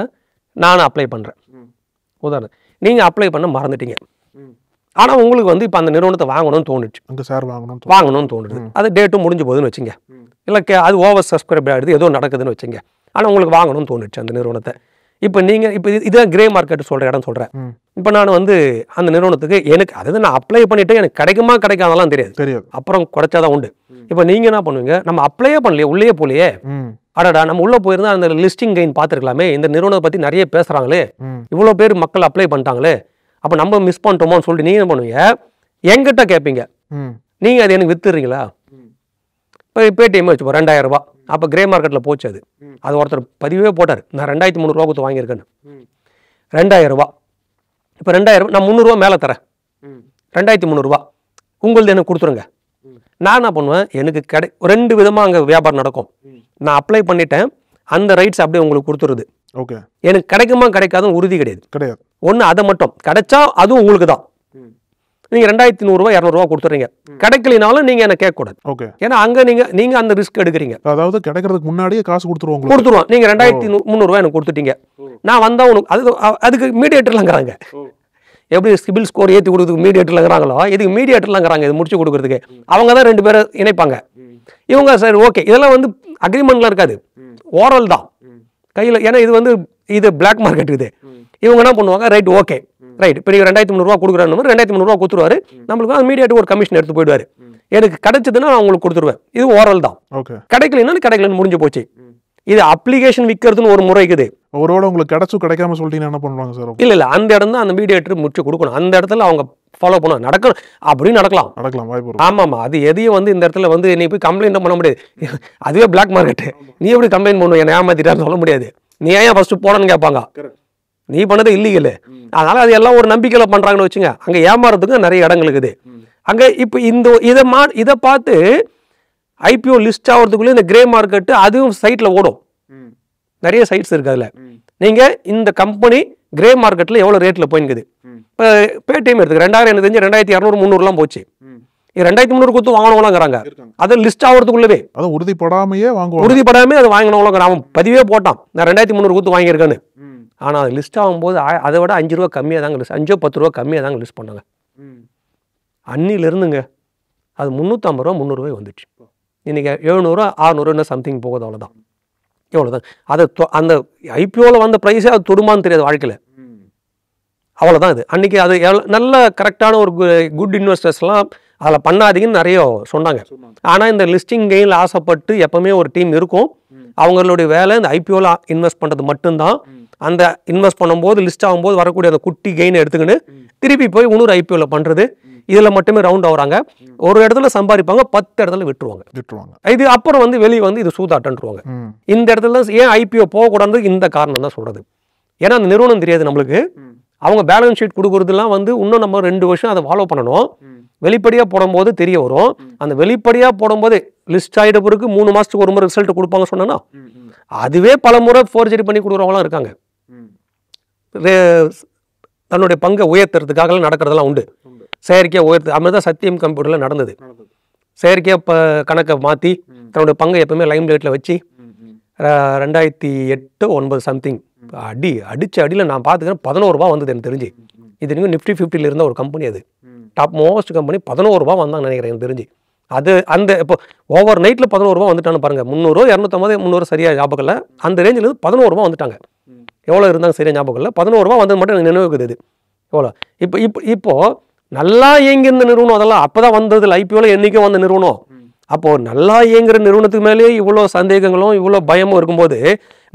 நானும் அப்ளை பண்ணுறேன். உதாரணம், நீங்கள் அப்ளை பண்ண மறந்துட்டீங்க. ஆனால் உங்களுக்கு வந்து இப்போ அந்த நிறுவனத்தை வாங்கணும்னு தோணுச்சு, வாங்கணும்னு தோணுது. அது டேட்டும் முடிஞ்சு போகுதுன்னு வச்சுங்க, இல்லை அது ஓவர் சப்ஸ்கிரைப் ஆகிடுது, ஏதோ நடக்குதுன்னு வச்சுங்க. ஆனால் உங்களுக்கு வாங்கணும்னு தோணுச்சு அந்த நிறுவனத்தை. இப்போ நீங்கள் இப்போ இதுதான் கிரே மார்க்கெட் சொல்கிற இடம் சொல்கிறேன். இப்போ நான் வந்து அந்த நிறுவனத்துக்கு எனக்கு அதாவது நான் அப்ளை பண்ணிவிட்டு எனக்கு கிடைக்குமா கிடைக்காதெல்லாம் தெரியாது, அப்புறம் குறைச்சாதான் உண்டு. இப்போ நீங்கள் என்ன பண்ணுவீங்க, நம்ம அப்ளையே பண்ணலையே, உள்ளே போலையே, அடடா நம்ம உள்ளே போயிருந்தா அந்த லிஸ்டிங் கைன் பார்த்துருக்கலாமே, இந்த நிறுவனத்தை பற்றி நிறைய பேசுகிறாங்களே, இவ்வளோ பேர் மக்கள் அப்ளை பண்ணிட்டாங்களே, அப்போ நம்ம மிஸ் பண்ணிட்டோமோன்னு சொல்லிட்டு நீங்கள் என்ன பண்ணுவீங்க, என்கிட்ட கேட்பீங்க, நீங்கள் அது எனக்கு வித்துறீங்களா. இப்போ பேடிஎம் வச்சு 2,000 ரூபா. அப்போ கிரே மார்க்கெட்டில் போச்சு. அது ஒருத்தர் பதிவே போட்டார், நான் 2,300 ரூபா கொடுத்து வாங்கியிருக்கேன்னு. 2,000 ரூபா. இப்போ 2,000 நான் 300 ரூபா மேலே தரேன், 2,300 ரூபா உங்களது எனக்கு கொடுத்துருங்க. நான் என்ன பண்ணுவேன், எனக்கு 2 விதமாக அங்கே வியாபாரம் நடக்கும். நான் அப்ளை பண்ணிட்டேன், அந்த ரைட்ஸ் அப்படியே உங்களுக்கு கொடுத்துருது. ஓகே, எனக்கு கிடைக்குமா கிடைக்காதுன்னு உறுதி கிடையாது. ஒன்று அதை மட்டும் கிடைச்சா அதுவும் உங்களுக்கு தான். நீங்கள் 2,100 ரூபா 200 ரூபா கொடுத்துறீங்க, கிடைக்கலினாலும் நீங்கள் என்ன கேட்கக்கூடாது. ஓகே, ஏன்னா அங்கே நீங்கள் அந்த ரிஸ்க் எடுக்கிறீங்க. அதாவது கிடைக்கிறதுக்கு முன்னாடியே காசு கொடுத்துருவோம். நீங்கள் 2,300 ரூபா எனக்கு கொடுத்துட்டீங்க, நான் வந்தால் உனக்கு அதுக்கு மீடியேட்டர்லாங்கிறாங்க. எப்படி சிபில் ஸ்கோர் ஏற்றி கொடுக்குறதுக்கு மீடியேட்டர்லாங்கிறாங்களோ, இதுக்கு மீடியேட்டர்லாங்கிறாங்க. இது முடிச்சு கொடுக்குறதுக்கு அவங்க தான் 2 பேரை இணைப்பாங்க. இவங்க சரி ஓகே, இதெல்லாம் வந்து அக்ரிமெண்ட்லாம் இருக்காது, ஓரல் தான் கையில். ஏன்னா இது வந்து இது பிளாக் மார்க்கெட். இது இவங்க என்ன பண்ணுவாங்க, ரைட் ஓகே ரைட், இப்போ நீங்கள் 2,300 ரூபா கொடுக்குறாரு, 2,300 ரூபா கொடுத்துருவாரு, நம்மளுக்கு அந்த மீடியேட்டர் ஒரு கமிஷன் எடுத்து போயிடுவார். எனக்கு கிடைச்சதுன்னா நான் உங்களுக்கு கொடுத்துருவேன். இது ஓரல் தான். கிடைக்கலன்னு முடிஞ்சு போச்சு. இது அப்ளிகேஷன் விற்கிறதுன்னு ஒரு முறை இருக்குது. ஒருவேளை உங்களுக்கு கிடைச்சு கிடைக்காம சொல்லிட்டீங்கன்னா என்ன பண்ணுவாங்க சார்? இல்லை அந்த இடம் தான் அந்த மீடியேட்டர் முடிச்சு கொடுக்கணும். அந்த இடத்துல அவங்க ஃபாலோ பண்ணணும், நடக்கணும் அப்படின்னு நடக்கலாம் வாய்ப்பு. ஆமாம், அது எதையும் வந்து இந்த இடத்துல வந்து நீ போய் கம்ப்ளைண்ட் பண்ண முடியாது. அதுவே பிளாக் மார்க்கெட்டு, நீ எப்படி கம்ப்ளைண்ட் பண்ணுவோம், என்னை ஏமாத்திட்டாருன்னு சொல்ல முடியாது. நீ ஏன் ஃபர்ஸ்ட் போனன்னு கேட்பாங்க, நீ பண்ணது இல்லீகல். அதனால அது எல்லாம் ஒரு நம்பிக்கையில் பண்ணுறாங்கன்னு வச்சுங்க. அங்கே ஏமாறதுக்கு நிறைய இடங்கள் இருக்குது. அங்கே இப்போ இதை பார்த்து ஐபிஓ லிஸ்ட் ஆகிறதுக்குள்ளே இந்த கிரே மார்க்கெட்டு அதுவும் சைட்டில் ஓடும். நிறைய சைட்ஸ் இருக்குது. அதில் நீங்கள் இந்த கம்பெனி கிரே மார்க்கெட்டில் எவ்வளோ ரேட்டில் போயிங்குது. இப்போ பேடிஎம் எடுத்துக்க 2,000 எனக்கு தெரிஞ்சு 2,200 300 போச்சு. 2,300 கொடுத்து வாங்கினவங்களாங்கிறாங்க. அது லிஸ்ட் ஆகிறதுக்குள்ளவே உறுதிப்படாமையே அது வாங்கினவங்களாம். அவன் பதிவே போட்டான், நான் 2,300 கொடுத்து வாங்கியிருக்கேன்னு. ஆனால் அது லிஸ்ட் ஆகும்போது அதை விட 5 ரூபா கம்மியாக தாங்க லிஸ்ட், 5 10 ரூபா கம்மியாக தாங்க லிஸ்ட் பண்ணாங்க. அன்னிலிருந்துங்க அது 350 ரூபா 300 ரூபாய் வந்துச்சு. இன்றைக்கி 700 600 சம்திங் போகுது, அவ்வளோதான். எவ்வளோதான். அதை அந்த ஐபிஓவில் வந்த ப்ரைஸே அது தொடுமான்னு தெரியாது வாழ்க்கையில், அவ்வளோதான். இது அன்றைக்கி அது நல்ல கரெக்டான ஒரு குட் இன்வெஸ்டர்ஸ்லாம் அதில் பண்ணாதீங்கன்னு நிறைய சொன்னாங்க. ஆனால் இந்த லிஸ்டிங் கெயினில் ஆசைப்பட்டு எப்போவுமே ஒரு டீம் இருக்கும். அவங்களுடைய வேலை இந்த ஐபிஓவில் இன்வெஸ்ட் பண்ணுறது மட்டும்தான். அந்த இன்வெஸ்ட் பண்ணும்போது லிஸ்ட் ஆகும்போது வரக்கூடிய அந்த குட்டி கெயினை எடுத்துக்கின்னு திருப்பி போய் இன்னொரு ஐபிஓவில் பண்ணுறது, இதில் மட்டுமே ரவுண்ட் ஆகுறாங்க. ஒரு இடத்துல சம்பாதிப்பாங்க, 10 இடத்துல விட்டுருவாங்க. இது அப்புறம் வந்து வெளியே வந்து இது சூதாட்டன்றுவாங்க. இந்த இடத்துல ஏன் ஐபிஓ போகக்கூடாது இந்த காரணம் தான் சொல்கிறது. ஏன்னா அந்த நிறுவனம் தெரியாது நம்மளுக்கு. அவங்க பேலன்ஸ் ஷீட் கொடுக்குறதுலாம் வந்து இன்னும் நம்ம 2 வருஷம் அதை ஃபாலோ பண்ணணும். வெளிப்படையாக போடும்போது தெரிய வரும். அந்த வெளிப்படையாக போடும்போது லிஸ்ட் ஆகிட்ட பிறகு 3 மாதத்துக்கு ஒரு முறை ரிசல்ட் கொடுப்பாங்க சொன்னா, அதுவே பல முறை ஃபோர்ஜரி பண்ணி கொடுக்குறவங்களாம் இருக்காங்க. தன்னுடைய பங்கை உயர்த்துறதுக்காக நடக்கிறதெல்லாம் உண்டு. செயற்கையாக உயர்த்து அது தான் சத்தியம் கம்ப்யூட்டரில் நடந்தது. செயற்கையாக இப்போ கணக்கை மாற்றி தன்னுடைய பங்கை எப்பவுமே லைம் லைட்டில் வச்சு 2008 9 சம்திங் அடித்த அடியில் நான் பார்த்துக்கிறேன் 11 ரூபா வந்தது எனக்கு தெரிஞ்சு. இது நீங்கள் நிஃப்டி 50 இருந்த ஒரு கம்பெனி, அது டாப் மோஸ்ட் கம்பெனி. 11 ரூபா வந்தாங்க நினைக்கிறேன் எனக்கு தெரிஞ்சு. அது அந்த இப்போ ஓவர் நைட்டில் 11 ரூபா வந்துட்டான்னு பாருங்கள். 300 250 300 சரியாக ஞாபகம் இல்லை. அந்த ரேஞ்சில் இருந்து 11 ரூபா வந்துட்டாங்க. எவ்வளோ இருந்தாங்க சரியாக ஞாபகம் இல்லை. 11 ரூபா வந்தது மட்டும் எனக்கு நினைவுக்குது. இது எவ்வளோ இப்போது நல்லா இயங்கியிருந்த நிறுவனம் அதெல்லாம் அப்போ தான் வந்தது. ஐபிஓவில் என்றைக்கும் வந்த நிறுவனம். அப்போது நல்லா இயங்குற நிறுவனத்துக்கு மேலேயே இவ்வளோ சந்தேகங்களும் இவ்வளோ பயமும் இருக்கும்போது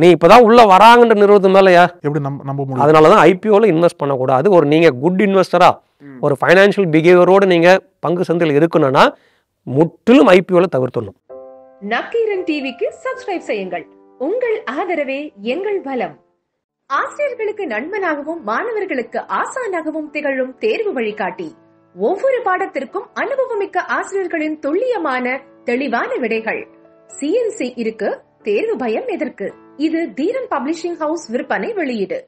நீ இப்போதான் உள்ள வராங்கன்ற நிறுவனத்து மேலேயா எப்படி நம்ப முடியும்? அதனால தான் ஐபிஓவில் இன்வெஸ்ட் பண்ணக்கூடாது. ஒரு நீங்கள் குட் இன்வெஸ்டரா ஒரு ஃபைனான்ஷியல் பிஹேவியரோடு நீங்கள் பங்கு சந்தையில் இருக்கணும்னா முற்றிலும் ஐபிஓவில் தவிர்த்துடணும். நக்கீரன் டிவிக்கு சப்ஸ்கிரைப் செய்யுங்கள். உங்கள் ஆதரவே எங்கள் பலம். ஆசிரியர்களுக்கு நண்பனாகவும் மாணவர்களுக்கு ஆசானாகவும் திகழும் தேர்வு வழிகாட்டி. ஒவ்வொரு பாடத்திற்கும் அனுபவமிக்க ஆசிரியர்களின் துல்லியமான தெளிவான விடைகள். CNC இருக்கு, தேர்வு பயம் எதற்கு? இது தீரன் பப்ளிஷிங் ஹவுஸ் விற்பனை வெளியீடு.